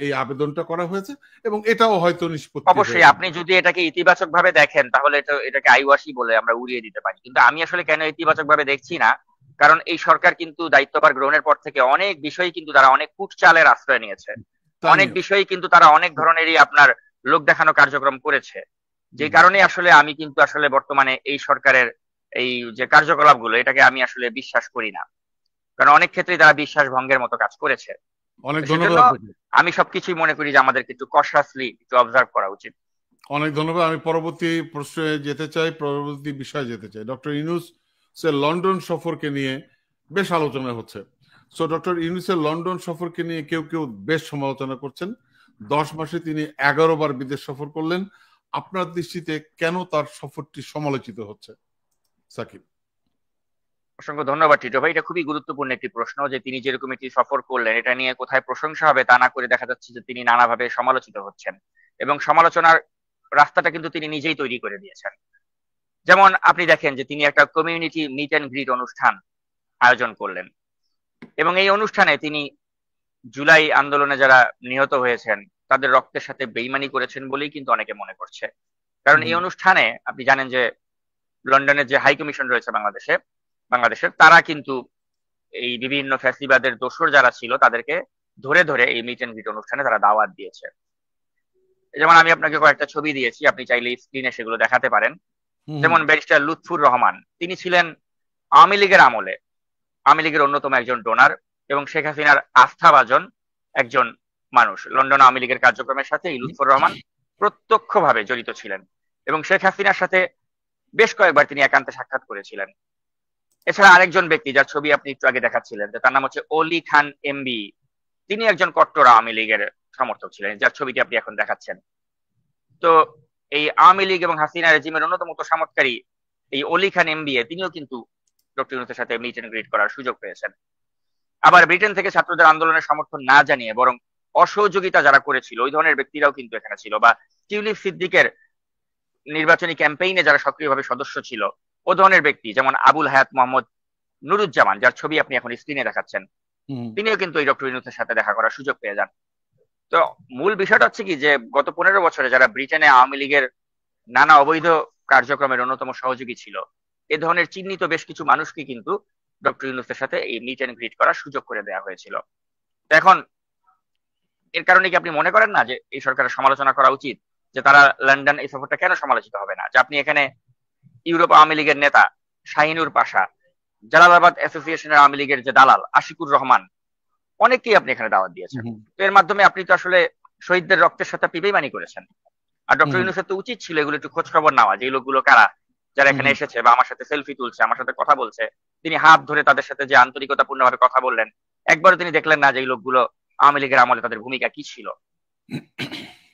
এই আবেদনটা করা হয়েছে, এবং এটাও হয়তো নিষ্পত্তি। অবশ্যই আপনি যদি এটাকে ইতিবাচক ভাবে দেখেন তাহলে এটাকে আইওয়াসি বলে আমরা উড়িয়ে দিতে পারি, কিন্তু আমি আসলে কেন ইতিবাচক ভাবে দেখছি না, কারণ এই সরকার কিন্তু দায়িত্বভার গ্রহণের পর থেকে অনেক বিষয় কিন্তু তারা অনেক কুটচালের আশ্রয় নিয়েছে, অনেক বিষয় কিন্তু তারা অনেক ধরনেরই আপনার লোক দেখানো কার্যক্রম করেছে, যে কারণে আসলে আমি কিন্তু আসলে বর্তমানে এই সরকারের এই যে কার্যকলাপগুলো, এটাকে আমি আসলে বিশ্বাস করি না, কারণ অনেক ক্ষেত্রেই তারা বিশ্বাস ভঙ্গের মতো কাজ করেছে। অনেক সেজন্য ধন্যবাদ। আমি সবকিছুই মনে করি যে আমাদেরকে একটু কশাসলি একটু অবজার্ভ করা উচিত। অনেক ধন্যবাদ। আমি পরবর্তী প্রশ্নে যেতে চাই, পরবর্তী বিষয়ে যেতে চাই। ডক্টর ইউনূস সে লন্ডন সফরকে নিয়ে বেশ আলোচনা হচ্ছে। সো ডক্টর ইউনূসের লন্ডন সফরকে নিয়ে কেউ কেউ বেশ সমালোচনা করছেন। 10 মাসে তিনি 11 বার বিদেশ সফর করলেন। আপনার দৃষ্টিতে কেন তার সফরটি সমালোচিত হচ্ছে? সাকিব। অসংখ্য ধন্যবাদ টিটো ভাই। এটা খুবই গুরুত্বপূর্ণ একটি প্রশ্ন যে তিনি যেরকম একটি সফর করলেন এটা নিয়ে কোথায় প্রশংসা হবে তা না করে দেখা যাচ্ছে যে তিনি নানাভাবে সমালোচিত হচ্ছেন, এবং সমালোচনার রাস্তাটা কিন্তু তিনি নিজেই তৈরি করে দিয়েছেন। যেমন আপনি দেখেন যে তিনি একটা কমিউনিটি মিট অ্যান্ড গ্রিট অনুষ্ঠান আয়োজন করলেন, এবং এই অনুষ্ঠানে তিনি জুলাই আন্দোলনে যারা নিহত হয়েছেন তাদের রক্তের সাথে বেইমানি করেছেন বলেই কিন্তু অনেকে মনে করছে। কারণ এই অনুষ্ঠানে আপনি জানেন যে লন্ডনের যে হাই কমিশন রয়েছে বাংলাদেশের তারা কিন্তু এই বিভিন্ন ফ্যাসিবাদের দোসর যারা ছিল তাদেরকে ধরে ধরে এই মিট অ্যান্ড গ্রিট অনুষ্ঠানে তারা দাওয়াত দিয়েছে। যেমন আমি আপনাকে কয়েকটা ছবি দিয়েছি, আপনি চাইলে স্ক্রিনে সেগুলো দেখাতে পারেন। যেমন ব্যারিস্টার লুৎফুর রহমান, তিনি ছিলেন আওয়ামী লীগের আমলে আওয়ামী লীগের অন্যতম একজন ডোনার এবং শেখ হাসিনার আস্থাভাজন একজন মানুষ। লন্ডন আওয়ামী লীগের কার্যক্রমের সাথে এই লুৎফুর রহমান প্রত্যক্ষভাবে জড়িত ছিলেন এবং শেখ হাসিনার সাথে বেশ কয়েকবার তিনি একান্তে সাক্ষাৎ করেছিলেন। এছাড়া আরেকজন ব্যক্তি যার ছবি আপনি একটু আগে দেখাচ্ছিলেন, তার নাম হচ্ছে অলি খান এমবি। তিনি একজন কট্টর আওয়ামী লীগের সমর্থক ছিলেন, যার ছবিটি আপনি এখন দেখাচ্ছেন। তো এই আওয়ামী লীগ এবং হাসিনা রেজিমের অন্যতম তোষামোদকারী এই অলি খান এমবিএ তিনিও কিন্তু ডক্টর ইউনূসের সাথে মিট এন্ড গ্রিট করার সুযোগ পেয়েছেন। আবার ব্রিটেন থেকে ছাত্রদের আন্দোলনের সমর্থন না জানিয়ে বরং অসহযোগিতা যারা করেছিল ওই ধরনের ব্যক্তিরাও কিন্তু এখানে ছিল, বা টিউলিপ সিদ্দিকের নির্বাচনী ক্যাম্পেইনে যারা সক্রিয়ভাবে সদস্য ছিল ও ধরনের ব্যক্তি, যেমন আবুল হায়াত মোহাম্মদ নুরুজ্জামান, যার ছবি আপনি এখন স্ক্রিনে দেখাচ্ছেন, তিনিও কিন্তু এই ডক্টর ইউনূসের সাথে দেখা করার সুযোগ পেয়ে যান। তো মূল বিষয়টা হচ্ছে কি যে গত 15 বছরে যারা ব্রিটেনে আওয়ামী লীগের নানা অবৈধ কার্যক্রমের অন্যতম সহযোগী ছিল, এ ধরনের চিহ্নিত বেশ কিছু মানুষকে কিন্তু ডক্টর ইউনূসের সাথে এই মিট এন্ড গ্রিট করার সুযোগ করে দেওয়া হয়েছিল। এখন এর কারণে কি আপনি মনে করেন না যে এই সরকারের সমালোচনা করা উচিত, যে তারা লন্ডন এই সফরটা কেন সমালোচিত হবে না? যে আপনি এখানে ইউরোপ আওয়ামী লীগের নেতা শাহিনুর পাশা, জালালাবাদ অ্যাসোসিয়েশনের আওয়ামী লীগের যে দালাল আশিকুর রহমান, অনেককেই আপনি এখানে দাওয়াত দিয়েছেন। তো এর মাধ্যমে আপনি তো আসলে শহীদদের রক্তের সাথে আপনি বেইমানি করেছেন। আর ডক্টর ইউনূসের তো উচিত ছিল এগুলো একটু খোঁজ খবর নেওয়া, যে এই লোকগুলো কারা, যারা এখানে এসেছে বা আমার সাথে সেলফি তুলছে, আমার সাথে কথা বলছে। তিনি হাত ধরে তাদের সাথে যে আন্তরিকতাপূর্ণভাবে কথা বললেন, একবারও তিনি দেখলেন না যে এই লোকগুলো আওয়ামী লীগের আমলে তাদের ভূমিকা কি ছিল।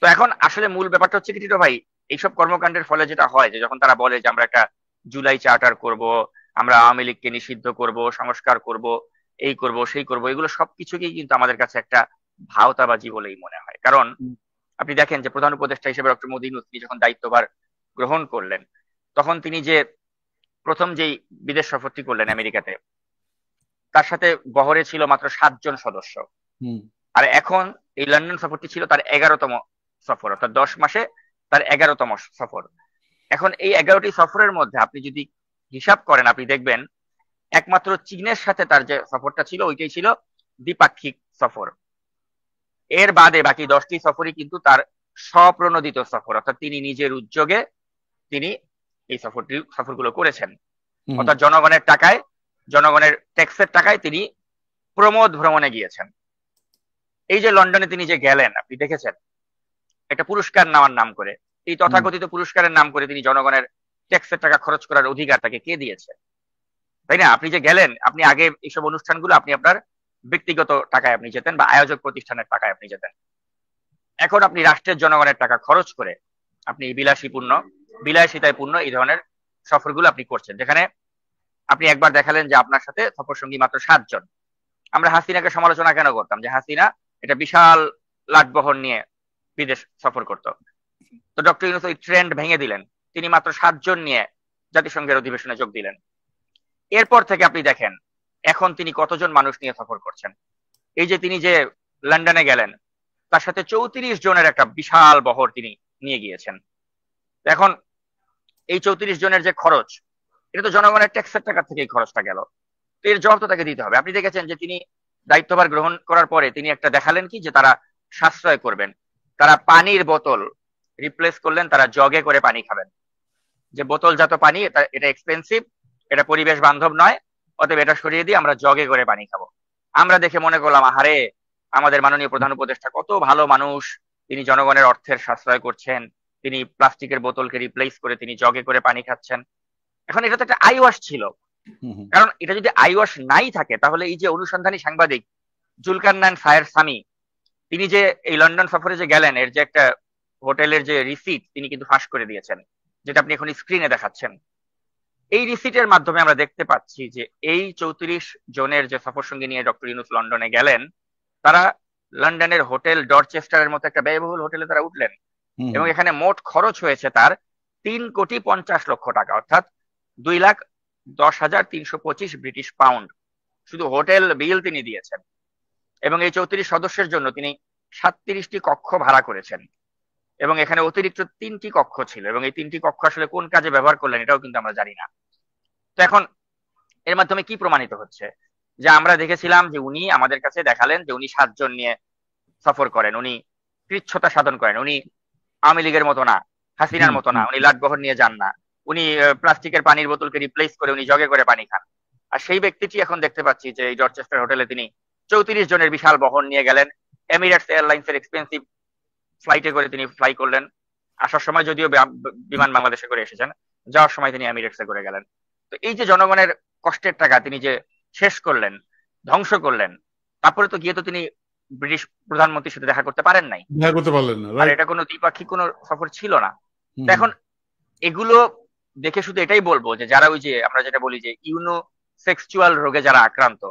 তো এখন আসলে মূল ব্যাপারটা হচ্ছে কি টিটো ভাই, এইসব কর্মকাণ্ডের ফলে যেটা হয় যে যখন তারা বলে যে আমরা একটা জুলাই চার্টার করব, আমরা আওয়ামী লীগকে নিষিদ্ধ করব, সংস্কার করব, এই করব সেই করব, এগুলো সবকিছুকেই কিন্তু আমাদের কাছে একটা ভাওতাবাজি বলেই মনে হয়। কারণ আপনি দেখেন যে প্রধান উপদেষ্টা হিসেবে ডক্টর মোদী তিনি যখন দায়িত্বভার গ্রহণ করলেন, তখন তিনি যে প্রথম যেই বিদেশ সফরটি করলেন আমেরিকাতে, তার সাথে বহরে ছিল মাত্র 7 জন সদস্য। আর এখন এই লন্ডন সফরটি ছিল তার 11তম সফর, অর্থাৎ 10 মাসে তার 11তম সফর। এখন এই 11টি সফরের মধ্যে আপনি যদি হিসাব করেন, আপনি দেখবেন একমাত্র চীনের সাথে তার যে সফরটা ছিল ওইটাই ছিল দ্বিপাক্ষিক সফর। এর বাদে বাকি 10টি সফরই কিন্তু তার স্বপ্রণোদিত সফর, অর্থাৎ তিনি নিজের উদ্যোগে তিনি এই সফরগুলো করেছেন। অর্থাৎ জনগণের টাকায়, জনগণের ট্যাক্সের টাকায় তিনি প্রমোদ ভ্রমণে গিয়েছেন। এই যে লন্ডনে তিনি যে গেলেন, আপনি দেখেছেন একটা পুরস্কার নেওয়ার নাম করে, এই তথাকথিত পুরস্কারের নাম করে তিনি জনগণের ট্যাক্সের টাকা খরচ করার অধিকার তাকে কে দিয়েছে? তাই না? আপনি যে গেলেন, আপনি আগে এইসব অনুষ্ঠানগুলো আপনি আপনার ব্যক্তিগত টাকায় আপনি যেতেন বা আয়োজক প্রতিষ্ঠানের টাকায় আপনি যেতেন। এখন আপনি রাষ্ট্রের জনগণের টাকা খরচ করে আপনি বিলাসিতায় পূর্ণ এই ধরনের সফরগুলো আপনি করছেন, যেখানে আপনি একবার দেখালেন যে আপনার সাথে সফর সঙ্গী মাত্র 7 জন। আমরা হাসিনাকে সমালোচনা কেন করতাম যে হাসিনা এটা বিশাল লাটবহর নিয়ে বিদেশ সফর করত। তো ডক্টর ইউনূস ওই ট্রেন্ড ভেঙে দিলেন, তিনি মাত্র 7 জন নিয়ে জাতিসংঘের অধিবেশনে যোগ দিলেন। এরপর থেকে আপনি দেখেন এখন তিনি কতজন মানুষ নিয়ে সফর করছেন। এই যে তিনি যে লন্ডনে গেলেন, তার সাথে 34 জনের একটা বিশাল বহর তিনি নিয়ে গিয়েছেন। এখন এই 34 জনের যে খরচ, এটা তো জনগণের ট্যাক্সের টাকা থেকে এই খরচটা গেল। তো এর জবাব তো তাকে দিতে হবে। আপনি দেখেছেন যে তিনি দায়িত্বভার গ্রহণ করার পরে তিনি একটা দেখালেন কি, যে তারা সাশ্রয় করবেন, তারা পানির বোতল রিপ্লেস করলেন, তারা জগে করে পানি খাবেন। যে বোতলজাত পানি এটা এক্সপেন্সিভ, এটা পরিবেশ বান্ধব নয়, অতএব এটা সরিয়ে দিয়ে আমরা জগে করে পানি খাবো। আমরা দেখে মনে করলাম আহারে, আমাদের মাননীয় প্রধান উপদেষ্টা কত ভালো মানুষ, তিনি জনগণের অর্থের সাশ্রয় করছেন, তিনি প্লাস্টিকের বোতলকে রিপ্লেস করে তিনি জগে করে পানি খাচ্ছেন। এখন এটা তো একটা আই ওয়াশ ছিল, কারণ এটা যদি আইওয়াশ নাই থাকে তাহলে এই যে অনুসন্ধানী সাংবাদিক জুলকারনাইন ফায়ার সামি, তিনি যে এই লন্ডন সফরে যে গেলেন, এর যে একটা হোটেলের যে রিসিট তিনি কিন্তু ফাঁস করে দিয়েছেন, যেটা আপনি এখন স্ক্রিনে দেখাচ্ছেন। এই রিসিটের মাধ্যমে আমরা দেখতে পাচ্ছি যে এই 34 জনের যে সফর সঙ্গী নিয়ে ডক্টর ইউনূস লন্ডনে গেলেন, তারা লন্ডনের হোটেল ডরচেস্টারের মতো একটা ব্যয়বহুল হোটেলে তারা উঠলেন, এবং এখানে মোট খরচ হয়েছে তার 3,50,00,000 টাকা, অর্থাৎ 2,10,325 ব্রিটিশ পাউন্ড শুধু হোটেল বিল তিনি দিয়েছেন। এবং এই 34 সদস্যের জন্য তিনি 37টি কক্ষ ভাড়া করেছেন, এবং এখানে অতিরিক্ত 3টি কক্ষ ছিল, এবং এই 3টি কক্ষ আসলে কোন কাজে ব্যবহার করলেন এটাও কিন্তু আমরা জানি না। তো এখন এর মাধ্যমে কি প্রমাণিত হচ্ছে, যে আমরা দেখেছিলাম যে উনি আমাদের কাছে দেখালেন যে উনি 7 জন নিয়ে সফর করেন, উনি কৃচ্ছতা সাধন করেন, উনি আওয়ামী লীগের মতো না, হাসিনার মতো না, উনি লাটবহর নিয়ে যান না, উনি প্লাস্টিকের পানির বোতলকে রিপ্লেস করে উনি জগে করে পানি খান। আর সেই ব্যক্তিটি এখন দেখতে পাচ্ছি যে এই ডরচেস্টার হোটেলে তিনি 34 জনের বিশাল বহন নিয়ে গেলেন, এমিরেটস এয়ারলাইন্সের এক্সপেন্সিভ ফ্লাইটে করে তিনি ফ্লাই করলেন। আসার সময় যদিও বিমান বাংলাদেশে করে এসেছেন, যাওয়ার সময় তিনি এমিরেটসে করে গেলেন। তো এই যে জনগণের কষ্টের টাকা তিনি যে শেষ করলেন, ধ্বংস করলেন, তারপরে তো গিয়ে তো তিনি ব্রিটিশ প্রধানমন্ত্রীর সাথে দেখা করতে পারেন নাই, দেখা করতে পারলেন না, আর এটা কোনো দ্বিপাক্ষিক কোনো সফর ছিল না। তো এখন এগুলো দেখে শুধু এটাই বলবো যে যারা ওই যে আমরা যেটা বলি যে ইউনোসেক্সুয়াল রোগে যারা আক্রান্ত,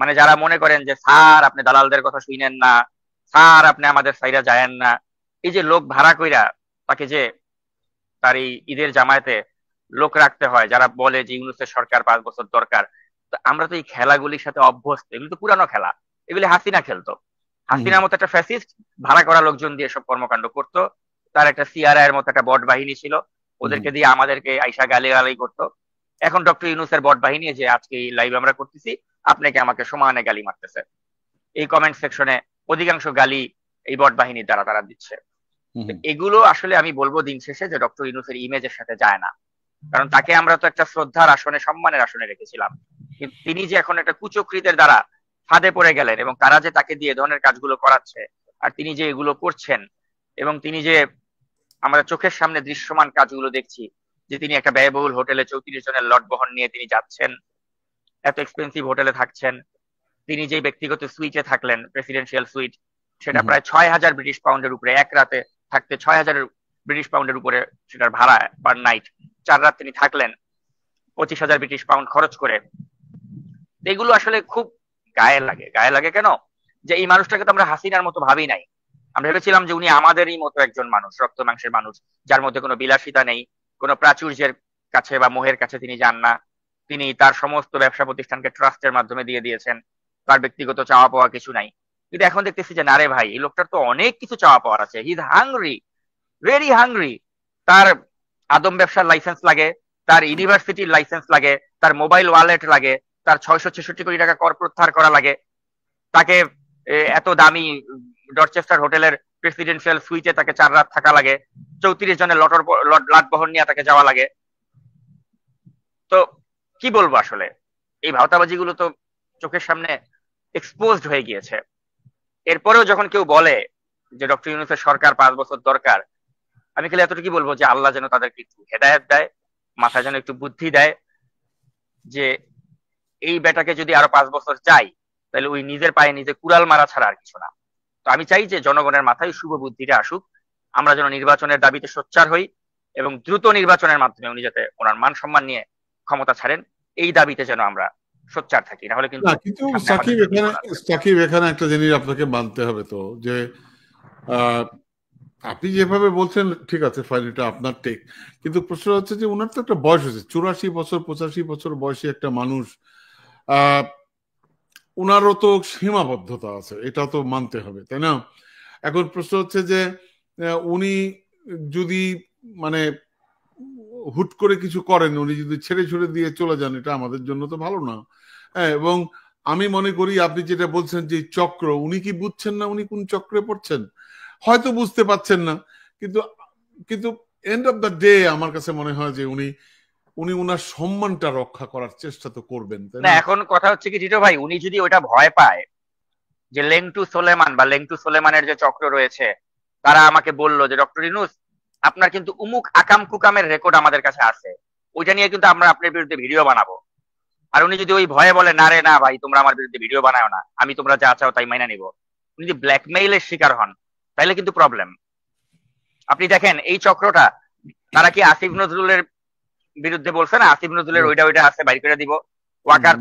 মানে যারা মনে করেন যে স্যার আপনি দালালদের কথা শুনেন না, স্যার আপনি আমাদের সাইরা যায়েন না, এই যে লোক ভাড়া কইরা তাকে যে তার এই ঈদের জামায়াতে লোক রাখতে হয়, যারা বলে যে ইউনূসের সরকার 5 বছর দরকার। তো আমরা তো এই খেলাগুলির সাথে অভ্যস্ত, এগুলো তো পুরানো খেলা, এগুলি হাসিনা খেলতো। হাসিনার মতো একটা ফ্যাসিস্ট ভাড়া করা লোকজন দিয়ে সব কর্মকাণ্ড করতো, তার একটা সিআরআই এর মতো একটা বট বাহিনী ছিল, ওদেরকে দিয়ে আমাদেরকে আইসা গালিগালি করতো। এখন ডক্টর ইউনূসের বট বাহিনী যে আজকে এই লাইভ আমরা করতেছি, আপনাকে আমাকে সমানে গালি মারতেছে, এই কমেন্ট সেকশনে অধিকাংশ গালি এই বট বাহিনীর দ্বারা তারা দিচ্ছে। এগুলো আসলে আমি বলবো দিন শেষে যে ডক্টর ইউনূসের ইমেজের সাথে যায় না, কারণ তাকে আমরা তো একটা শ্রদ্ধার আসনে, সম্মানের আসনে রেখেছিলাম, কিন্তু তিনি যে এখন একটা কুচক্রীদের দ্বারা ফাঁদে পড়ে গেলেন, এবং তারা যে তাকে দিয়ে ধরনের কাজগুলো করাচ্ছে, আর তিনি যে এগুলো করছেন, এবং তিনি যে আমরা চোখের সামনে দৃশ্যমান কাজগুলো দেখছি, যে তিনি একটা ব্যয়বহুল হোটেলে 34 জনের লট বহন নিয়ে তিনি যাচ্ছেন, এত এক্সপেন্সিভ হোটেলে থাকছেন, তিনি যে ব্যক্তিগত সুইটে থাকলেন, প্রেসিডেন্সিয়াল সুইট, সেটা প্রায় 6,000 ব্রিটিশ পাউন্ডের উপরে, এক রাতে থাকতে 6,000 ব্রিটিশ পাউন্ডের উপরে সেটার ভাড়া পার নাইট, 4 রাত তিনি থাকলেন 25,000 ব্রিটিশ পাউন্ড খরচ করে। এগুলো আসলে খুব গায়ে লাগে। গায়ে লাগে কেন? যে এই মানুষটাকে তো আমরা হাসিনার মতো ভাবি নাই, আমরা ভেবেছিলাম যে উনি আমাদেরই মতো একজন মানুষ, রক্ত মাংসের মানুষ, যার মধ্যে কোনো বিলাসিতা নেই, কোনো প্রাচুর্যের কাছে বা মোহের কাছে তিনি যান না, তিনি তার সমস্ত ব্যবসা প্রতিষ্ঠানকে ট্রাস্টের মাধ্যমে দিয়ে দিয়েছেন, তার ব্যক্তিগত চাওয়া পাওয়া কিছু নাই। কিন্তু এখন দেখতেছি যে না রে ভাই, এই লোকটার তো অনেক কিছু চাওয়া পাওয়ার আছে, he is hungry, very hungry. তার আদম ব্যবসার লাইসেন্স লাগে, তার ইউনিভার্সিটির লাইসেন্স লাগে, তার মোবাইল ওয়ালেট লাগে, তার 666 কোটি টাকা কর প্রত্যাহার করা লাগে, তাকে এত দামি ডরচেস্টার হোটেলের প্রেসিডেন্সিয়াল সুইটে তাকে 4 রাত থাকা লাগে, 34 জনের লাট বহন নিয়ে তাকে যাওয়া লাগে। তো কি বলবো আসলে, এই ভাওতাবাজি গুলো তো চোখের সামনে এক্সপোজড হয়ে গিয়েছে। এরপরেও যখন কেউ বলে যে ডক্টর ইউনূসের সরকার 5 বছর দরকার, আমি খালি এতটুকু বলবো যে আল্লাহ যেন তাদেরকে একটু হেদায়েত দেয়, মাথায় যেন একটু বুদ্ধি দেয়, যে এই বেটাকে যদি আরো 5 বছর চাই, তাহলে ওই নিজের পায়ে নিজে কুড়াল মারা ছাড়া আর কিছু না। তো আমি চাই যে জনগণের মাথায় শুভ বুদ্ধিটা আসুক, আমরা যেন নির্বাচনের দাবিতে সোচ্চার হই, এবং দ্রুত নির্বাচনের মাধ্যমে উনি যাতে ওনার মান সম্মান নিয়ে ক্ষমতা ছাড়েন, এই দাবিতে যেন আমরা সোচ্চার থাকি, না হলে কিন্তু সাকিব এখানে একটা জিনিস আপনাকে মানতে হবে তো, যে আপনি যেভাবে বলছেন ঠিক আছে ফাইন, এটা আপনার টেক, কিন্তু প্রশ্ন হচ্ছে যে ওনার তো একটা বয়স হয়েছে, 84 বছর 85 বছর বয়সী একটা মানুষ, ওনারও তো সীমাবদ্ধতা আছে, এটা তো মানতে হবে, তাই না? এখন প্রশ্ন হচ্ছে যে উনি যদি মানে হুট করে কিছু করেন, উনি যদি ছেড়ে ছুড়ে দিয়ে চলে যান, এটা আমাদের জন্য তো ভালো না। হ্যাঁ, এবং আমি মনে করি আপনি যেটা বলছেন যে চক্র, উনি কি বুঝছেন না উনি কোন চক্রে পড়ছেন? হয়তো বুঝতে পারছেন না, কিন্তু কিন্তু এন্ড অফ দ্য ডে আমার কাছে মনে হয় যে উনি উনার সম্মানটা রক্ষা করার চেষ্টা তো করবেন, তাই না? এখন কথা হচ্ছে কি টিটো ভাই, উনি যদি ওটা ভয় পায় যে লেংটু সোলেমান বা লেংটু সোলেমানের যে চক্র রয়েছে, তারা আমাকে বললো যে ডক্টর ইউনূস আপনার কিন্তু উমুক আকাম কুকামের রেকর্ড আমাদের কাছে আছে, ওইটা নিয়ে কিন্তু আমরা আপনার বিরুদ্ধে ভিডিও বানাবো, আর উনি যদি ওই ভয়ে বলে না রে না ভাই তোমরা আমার বিরুদ্ধে ভিডিও বানাও না, আমি তোমরা যা চাও তাই মাইনা নিব, উনি যদি ব্ল্যাকমেইলের শিকার হন তাহলে কিন্তু প্রবলেম। আপনি দেখেন এই চক্রটা, তারা কি আসিফ নজরুলের বিরুদ্ধে বলছে না, আসিফ নজরুলের ওইটা আছে বাইর করে দিব, ওয়াকার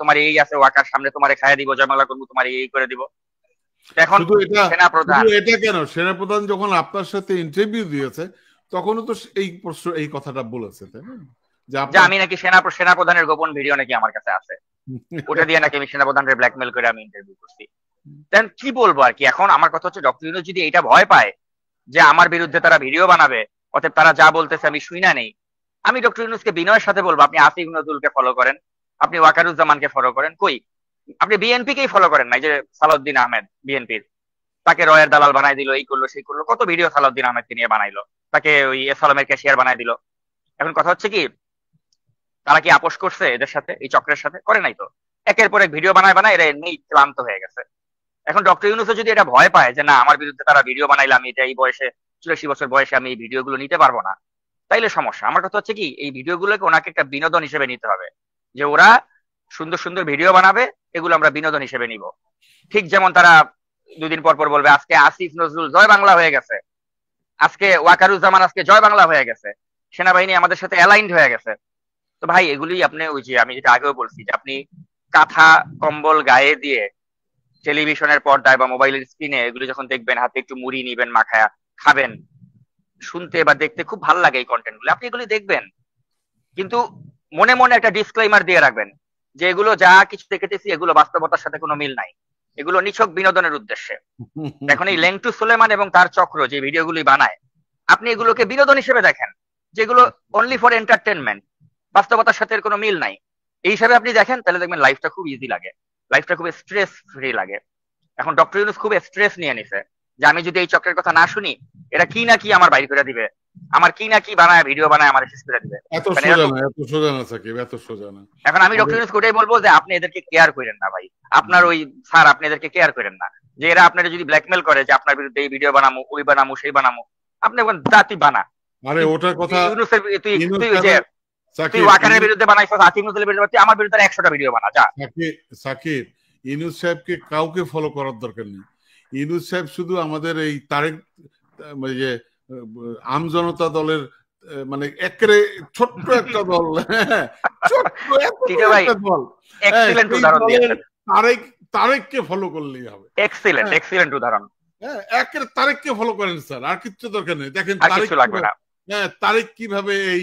তোমার এই আছে, ওয়াকার সামনে তোমারে খাইয়া দিব, জয়মালা করবো তোমার এই করে দিব। এখন সেনাপ্রধান, এটা কেন সেনাপ্রধান যখন আপনার সাথে ইন্টারভিউ দিয়েছে তখনও তো এই প্রশ্ন এই কথাটা বলেছে, তাই না, যে আমি নাকি সেনাপ্রধানের গোপন ভিডিও নাকি আমার কাছে আছে, ওটা দিয়ে নাকি আমি সেনাপ্রধানের ব্ল্যাকমেল করে আমি ইন্টারভিউ করছি। দেন কি বলবো আর কি। এখন আমার কথা হচ্ছে ডক্টর ইউনূস যদি এটা ভয় পায় যে আমার বিরুদ্ধে তারা ভিডিও বানাবে, অতএব তারা যা বলতেছে আমি শুই না নেই, আমি ডক্টর ইউনূসকে বিনয়ের সাথে বলবো আপনি আসিফ নজরুলকে ফলো করেন, আপনি ওয়াকারুজ্জামানকে ফলো করেন, কই আপনি বিএনপিকেই ফলো করেন না। যে সালাউদ্দিন আহমেদ বিএনপির, তাকে রয়ের দালাল বানাই দিল, এই করলো সেই করলো, কত ভিডিও সালাউদ্দিন আহমেদকে নিয়ে বানাইলো, তাকে ওই এসালামের ক্যাশিয়ার বানাই দিল। এখন কথা হচ্ছে কি, তারা কি আপোষ করছে এদের সাথে, এই চক্রের সাথে? করে নাই তো। একের পর এক ভিডিও বানায় এরা এমনি ক্লান্ত হয়ে গেছে। এখন ডক্টর ইউনূসও যদি এটা ভয় পায় যে না আমার বিরুদ্ধে তারা ভিডিও বানাইলে আমি এটা এই বয়সে 84 বছর বয়সে আমি এই ভিডিওগুলো নিতে পারবো না, তাইলে সমস্যা। আমার কথা হচ্ছে কি, এই ভিডিওগুলোকে ওনাকে একটা বিনোদন হিসেবে নিতে হবে, যে ওরা সুন্দর সুন্দর ভিডিও বানাবে, এগুলো আমরা বিনোদন হিসেবে নিব। ঠিক যেমন তারা 2 দিন পর পর বলবে আজকে আসিফ নজরুল জয় বাংলা হয়ে গেছে, আজকে ওয়াকারুজ্জামান আজকে জয় বাংলা হয়ে গেছে, সেনাবাহিনী আমাদের সাথে অ্যালাইন্ড হয়ে গেছে। তো ভাই এগুলি আপনি ওই যে আমি যেটা আগেও বলছি যে আপনি কাঁথা কম্বল গায়ে দিয়ে টেলিভিশনের পর্দায় বা মোবাইলের স্ক্রিনে এগুলি যখন দেখবেন, হাতে একটু মুড়ি নিবেন, মাখায়া খাবেন, শুনতে বা দেখতে খুব ভালো লাগে এই কন্টেন্ট গুলো, আপনি এগুলি দেখবেন। কিন্তু মনে মনে একটা ডিসক্লেইমার দিয়ে রাখবেন যে এগুলো যা কিছু দেখেতেছি এগুলো বাস্তবতার সাথে কোনো মিল নাই, এগুলো নিছক বিনোদনের উদ্দেশ্যে। এখন এই লেংটু সুলেমান এবং তার চক্র যে ভিডিওগুলি বানায়, আপনি এগুলোকে বিনোদন হিসেবে দেখেন, যেগুলো অনলি ফর এন্টারটেনমেন্ট, বাস্তবতার সাথে কোনো মিল নাই, এই হিসাবে আপনি দেখেন, তাহলে দেখবেন লাইফটা খুব ইজি লাগে, লাইফটা খুব স্ট্রেস ফ্রি লাগে। এখন ডক্টর ইউনূস খুব স্ট্রেস নিয়ে নিছে যে আমি যদি এই চক্রের কথা না শুনি, এরা কি না কি আমার বাইর করে দিবে, আমার কি না কি বানায় ভিডিও বানায় আমার শেষ করে দিবে। এত সোজা না সাকিব, এত সোজা না। এখন আমি ডক্টর ইউনূসকে ওটাই বলবো যে আপনি এদেরকে কেয়ার করেন না ভাই, আপনার ওই স্যার আপনি এদেরকে কেয়ার করেন না, যে এরা আপনারা যদি ব্ল্যাকমেল করে যে আপনার বিরুদ্ধে এই ভিডিও বানামু, ওই বানামু, সেই বানামু, আপনি জাতি বানা। আরে ওটার কথা তুই ওয়াকারের বিরুদ্ধে বানাইছিস, আসিফ নজরুলের বিরুদ্ধে, আমার বিরুদ্ধে 100টা ভিডিও বানা যা। সাকিব, ইউনূস সাহেবকে কাউকে ফলো করার দরকার নেই। ইউনূস সাহেব শুধু আমাদের এই তারেক যে আমজনতা দলের মানে একেবারে ছোট্ট একটা দল, ছোট্ট একটা দল, এক্সিলেন্ট উদাহরণ দিয়েছেন। তারেককে ফলো করলেই হবে। এক্সিলেন্ট উদাহরণ। হ্যাঁ, একেবারে তারেককে ফলো করেন স্যার, আর কিচ্ছু দরকার নেই। দেখেন তারেক কিভাবে এই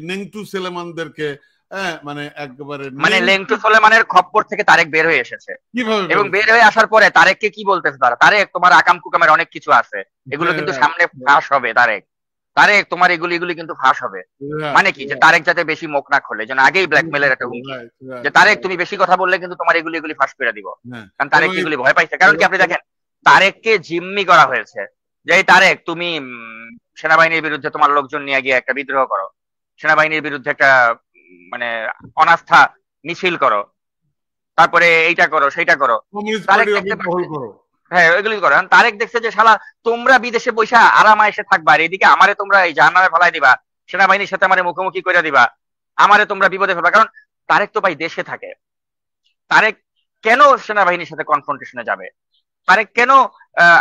নেংটু সুলেমানদেরকে মানে একবারে মানে লেংটু সুলেমানের খপ্পর থেকে তারেক বের হয়ে এসেছে, এবং বের হয়ে আসার পরে তারেককে কি বলতেছে তারা, তারেক তোমার আকাম কুকামের অনেক কিছু আছে, এগুলো কিন্তু সামনে ফাঁস হবে, তারেক তোমার এগুলি কিন্তু ফাঁস হবে। মানে কি, যে তারেক যাতে বেশি মুখ না খোলে, যেন আগেই ব্ল্যাকমেলের একটা হুমকি, যে তারেক তুমি বেশি কথা বললে কিন্তু তোমার এগুলি ফাঁস করে দিব। কারণ তারেক এগুলি ভয় পাইছে। কারণ কি, আপনি দেখেন তারেককে জিম্মি করা হয়েছে যে তারেক তুমি সেনাবাহিনীর বিরুদ্ধে তোমার লোকজন নিয়ে গিয়ে একটা বিদ্রোহ করো, সেনাবাহিনীর বিরুদ্ধে একটা মানে অনাস্থা মিছিল করো, তারপরে এইটা করো সেইটা করো, হ্যাঁ এগুলি করো। তারেক দেখছে যে শালা তোমরা বিদেশে বৈশা আরাম এসে থাকবা, আর এদিকে আমারে তোমরা এই জাহান্নামে ফেলাই দিবা, সেনাবাহিনীর সাথে আমারে মুখোমুখি করে দিবা, আমারে তোমরা বিপদে ফেলবা। কারণ তারেক তো ভাই দেশে থাকে, তারেক কেন সেনাবাহিনীর সাথে কনফ্রন্টেশনে যাবে? তারেক কেন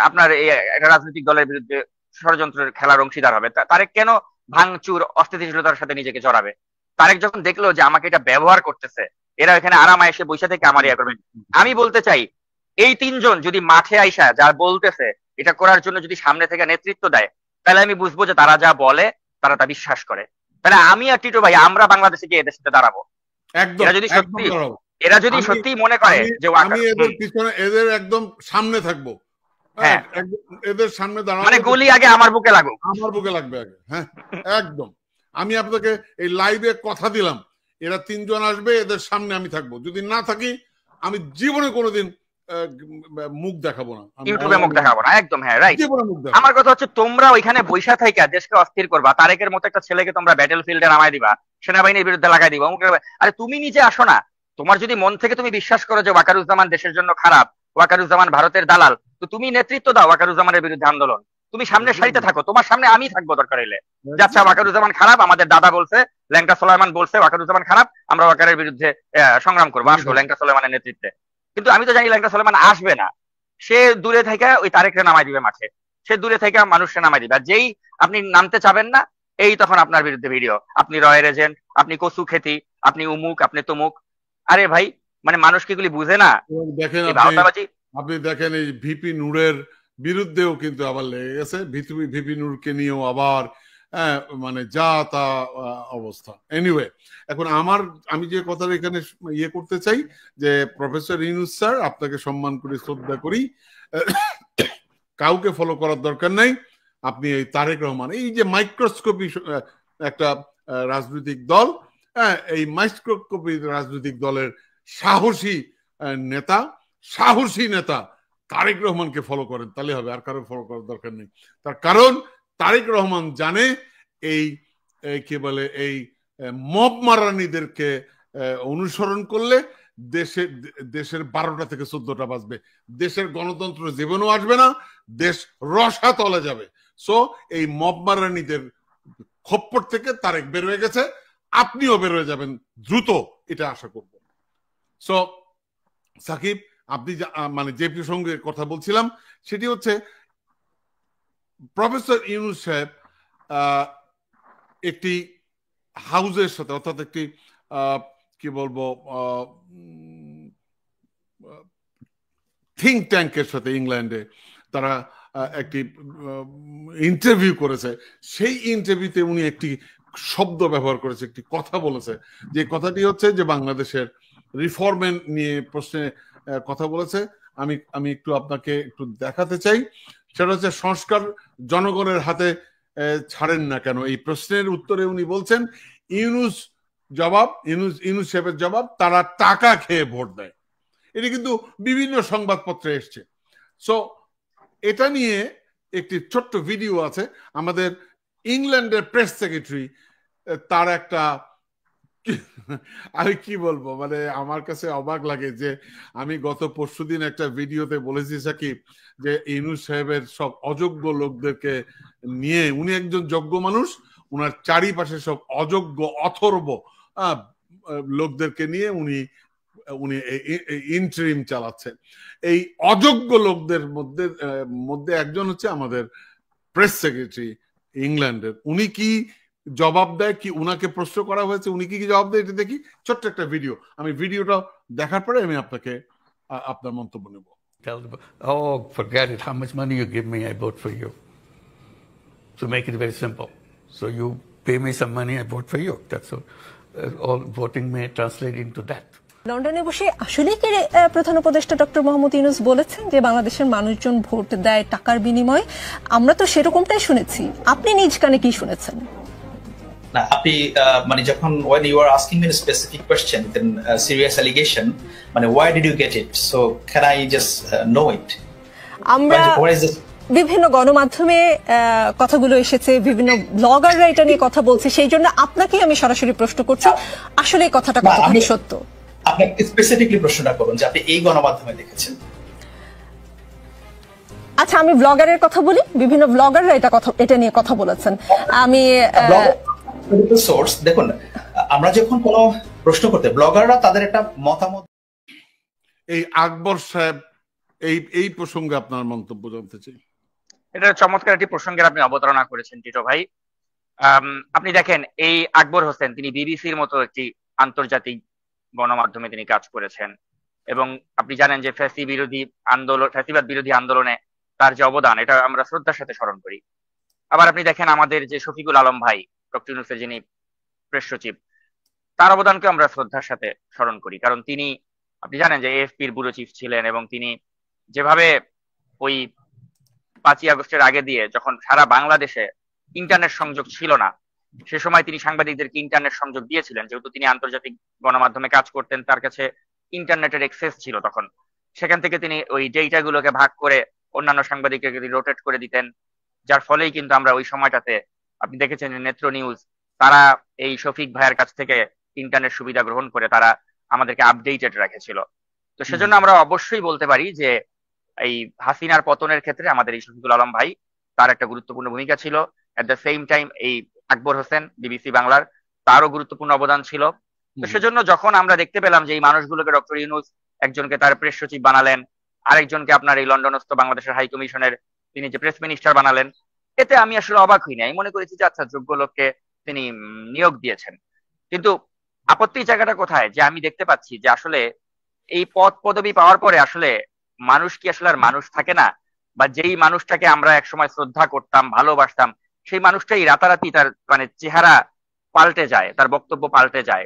আপনার একটা রাজনৈতিক দলের বিরুদ্ধে ষড়যন্ত্রের খেলার অংশীদার হবে? তারেক কেন ভাঙচুর অস্থিতিশীলতার সাথে নিজেকে জড়াবে? তারেক যখন দেখলো যে আমাকে এটা ব্যবহার করতেছে, এরা এখানে আরাম এসে বৈশা থেকে আমার ইয়া করবে। আমি বলতে চাই এই 3 জন যদি মাঠে আইসা যা বলতেছে এটা করার জন্য যদি সামনে থেকে নেতৃত্ব দেয়, তাহলে আমি বুঝবো যে তারা যা বলে তারা তা বিশ্বাস করে। তাহলে আমি আর টিটো ভাই আমরা বাংলাদেশে গিয়ে এদের সাথে দাঁড়াবো। এরা যদি সত্যি মনে করে যে আমি এদের পিছনে, এদের একদম সামনে থাকবো, হ্যাঁ এদের সামনে দাঁড়াবো, মানে গুলি আগে আমার বুকে লাগুক, আমার বুকে লাগবে আগে। হ্যাঁ একদম। আমি আপনাকে এই লাইভে কথা দিলাম, এরা 3 জন আসবে, এদের সামনে আমি থাকবো। যদি না থাকি আমি জীবনে কোনোদিন মুখ দেখাবো না, ইউটিউবে মুখ দেখাবো না। একদম হ্যাঁ রাইট। আমার কথা হচ্ছে তোমরা ওইখানে বৈশা থাইকা দেশকে অস্থির করবা, তারেকের মতো একটা ছেলেকে তোমরা ব্যাটেল ফিল্ডে নামাই দিবা, সেনাবাহিনীর বিরুদ্ধে লাগাই দিবা। আরে তুমি নিজে আসো না, তোমার যদি মন থেকে তুমি বিশ্বাস করো যে ওয়াকারুজ্জামান দেশের জন্য খারাপ, ওয়াকারুজ্জামান ভারতের দালাল, তো তুমি নেতৃত্ব দাও ওয়াকারুজ্জামানের বিরুদ্ধে আন্দোলন, তুমি সামনে সারিতে থাকো, তোমার সামনে আমি থাকবো দরকার হইলে। আচ্ছা ওয়াকারুজ্জামান খারাপ, আমাদের দাদা বলছে ল্যাংটা সোলাইমান বলছে ওয়াকারুজ্জামান খারাপ, আমরা ওয়াকারের বিরুদ্ধে সংগ্রাম করবো, আসো ল্যাংটা সোলাইমানের নেতৃত্বে। কিন্তু আমি তো জানি ল্যাংটা সোলাইমান আসবে না, সে দূরে থেকে ওই তারেকরে নামাই দিবে মাঠে, সে দূরে থেকে মানুষকে নামাই দিবে। আর যেই আপনি নামতে চাবেন না, এই তখন আপনার বিরুদ্ধে ভিডিও, আপনি রয়ের এজেন্ট, আপনি কচু খেতি, আপনি উমুক, আপনি তমুক। আরে ভাই, মানে মানুষ কি এগুলি বুঝে না? দেখেন আপনি দেখেন এই ভিপি নূরের বিরুদ্ধেও কিন্তু আবার লেগে গেছে, ভিপি নূরকে নিয়েও আবার মানে যা তা অবস্থা। এনিওয়ে, এখন আমি যে কথাটা এখানে ইয়ে করতে চাই যে প্রফেসর ইউনূস স্যার, আপনাকে সম্মান করি, শ্রদ্ধা করি, কাউকে ফলো করার দরকার নাই। আপনি এই তারেক রহমান, এই যে মাইক্রোস্কোপি একটা রাজনৈতিক দল, এই মাইক্রোস্কোপি রাজনৈতিক দলের সাহসী নেতা তারেক রহমানকে ফলো করেন, তাহলে হবে, আর কারো ফলো করার দরকার নেই। তার কারণ তারেক রহমান জানে এই কি বলে এই মব মারানিদেরকে অনুসরণ করলে দেশের 12টা থেকে 14টা বাজবে, দেশের গণতন্ত্র জীবনও আসবে না, দেশ রসাতলে যাবে। সো এই মব মারানিদের খপ্পর থেকে তারেক বের হয়ে গেছে, আপনিও বের হয়ে যাবেন দ্রুত, এটা আশা করব। সো সাকিব, আপনি মানে যে প্রসঙ্গে কথা বলছিলাম সেটি হচ্ছে প্রফেসর ইউনূস সাহেব একটি হাউজের সাথে, অর্থাৎ একটি কি বলবো থিঙ্ক ট্যাঙ্কের সাথে ইংল্যান্ডে তারা একটি ইন্টারভিউ করেছে। সেই ইন্টারভিউতে উনি একটি শব্দ ব্যবহার করেছে, একটি কথা বলেছে, যে কথাটি হচ্ছে যে বাংলাদেশের রিফর্মের নিয়ে প্রশ্নে কথা বলেছে। আমি একটু আপনাকে একটু দেখাতে চাই। সেটা হচ্ছে সংস্কার জনগণের হাতে ছাড়েন না কেন, এই প্রশ্নের উত্তরে উনি বলছেন ইউনূস সাহেবের জবাব, তারা টাকা খেয়ে ভোট দেয়। এটি কিন্তু বিভিন্ন সংবাদপত্রে এসছে। সো এটা নিয়ে একটি ছোট্ট ভিডিও আছে, আমাদের ইংল্যান্ডের প্রেস সেক্রেটারি তার একটা, আমি কি বলবো, মানে আমার কাছে অবাক লাগে যে আমি গত পরশুদিন একটা ভিডিওতে বলেছি সাকিব, যে ইউনূস সাহেবের সব অযোগ্য লোকদেরকে নিয়ে, উনি একজন যোগ্য মানুষ, উনার চারিপাশে সব অযোগ্য অথর্ব লোকদেরকে নিয়ে উনি ইন্টারিম চালাচ্ছেন। এই অযোগ্য লোকদের মধ্যে একজন হচ্ছে আমাদের প্রেস সেক্রেটারি ইংল্যান্ডের। উনি কি জবাব দেয়, কি উনাকে প্রশ্ন করা হয়েছে, উনি কি জবাব দেয়, এটা দেখি ছোট্ট একটা ভিডিও। আমি ভিডিওটা দেখার পরে আমি আপনাকে আপনার মন্তব্য নেব। Tell them, oh, forget it. How much money you give me, I vote for you. To make it very simple. So you pay me some money, I vote for you. That's all voting may translate into that. লন্ডনে বসে আসলে কি প্রধান উপদেষ্টা doctor Mohammad Yunus বলেছেন যে বাংলাদেশের মানুষজন ভোট দেয় টাকার বিনিময়ে? আমরা তো সেরকমটাই শুনেছি, আপনি নিজ কানে কি শুনেছেন? না, আপনি মানে যখন when you are asking me a specific question with a serious allegation, মানে why did you get it, so can I just know it? আমরা বিভিন্ন গণমাধ্যমে কথাগুলো এসেছে, বিভিন্ন ব্লগাররা এটা নিয়ে কথা বলছে, সেই জন্য আপনাকে আমি সরাসরি প্রশ্ন করছি, আসলে এই কথাটা কতখানি সত্য? আপনি স্পেসিফিকলি প্রশ্নটা করুন যে আপনি এই গণমাধ্যমে দেখেছেন। আচ্ছা, আমি ব্লগারের কথা বলি, বিভিন্ন ব্লগাররা এটা নিয়ে কথা বলেছেন। আমি সোর্স দেখুন, আমরা যখন কোনো প্রশ্ন করতে, ব্লগাররা তাদের একটা মতামত। এই আকবর সাহেব, এই প্রসঙ্গে আপনার মন্তব্য জানতে চাই। এটা চমৎকার একটি প্রসঙ্গের আপনি অবতারণা করেছেন টিটো ভাই। আপনি দেখেন, এই আকবর হোসেন, তিনি বিবিসির মতো একটি আন্তর্জাতিক গণমাধ্যমে তিনি কাজ করেছেন, এবং আপনি জানেন যে ফ্যাসিবাদ বিরোধী আন্দোলনে তার যে অবদান, এটা আমরা শ্রদ্ধার সাথে স্মরণ করি। আবার আপনি দেখেন আমাদের যে শফিকুল আলম ভাই, ডক্টর ইউনূসের যিনি প্রেস সচিব, তার অবদানকে আমরা শ্রদ্ধার সাথে স্মরণ করি, কারণ তিনি, আপনি জানেন যে এএফপির ব্যুরো চিফ ছিলেন, এবং তিনি যেভাবে ওই 5ই আগস্টের আগে দিয়ে, যখন সারা বাংলাদেশে ইন্টারনেট সংযোগ ছিল না, সে সময় তিনি সাংবাদিকদেরকে ইন্টারনেট সংযোগ দিয়েছিলেন, যেহেতু তিনি আন্তর্জাতিক গণমাধ্যমে কাজ করতেন, তার কাছে ইন্টারনেটের অ্যাক্সেস ছিল তখন। সেখান থেকে তিনি ওই ডেটা গুলোকে ভাগ করে অন্যান্য সাংবাদিককে রোটেট করে দিতেন, যার ফলেই কিন্তু আমরা ওই সময়টাতে, আপনি দেখেছেন নেত্র নিউজ, তারা এই শফিক ভাইয়ের কাছ থেকে ইন্টারনেট সুবিধা গ্রহণ করে তারা আমাদেরকে আপডেটেড রেখেছিল। তো সেজন্য আমরা অবশ্যই বলতে পারি যে এই হাসিনার পতনের ক্ষেত্রে আমাদের এই শফিকুল আলম ভাই, তার একটা গুরুত্বপূর্ণ ভূমিকা ছিল। এট দ্য সেম টাইম এই আকবর হোসেন বিবিসি বাংলার, তারও গুরুত্বপূর্ণ অবদান ছিল। তো সেজন্য যখন আমরা দেখতে পেলাম যে এই মানুষগুলোকে ডক্টর ইউনূস একজনকে তার প্রেস সচিব বানালেন, আরেকজনকে আপনার এই লন্ডনস্থ বাংলাদেশের হাই কমিশনের তিনি যে প্রেস মিনিস্টার বানালেন, এতে আমি আসলে অবাক হইনি। আমি মনে করেছি যে আচ্ছা, যোগ্য লোককে তিনি নিয়োগ দিয়েছেন। কিন্তু আপত্তির জায়গাটা কোথায়, যে আমি দেখতে পাচ্ছি যে আসলে এই পদ পদবি পাওয়ার পরে আসলে মানুষ কি আসলে আর মানুষ থাকে না, বা যেই মানুষটাকে আমরা একসময় শ্রদ্ধা করতাম, ভালোবাসতাম, সেই মানুষটাই রাতারাতি তার মানে চেহারা পাল্টে যায়, তার বক্তব্য পাল্টে যায়।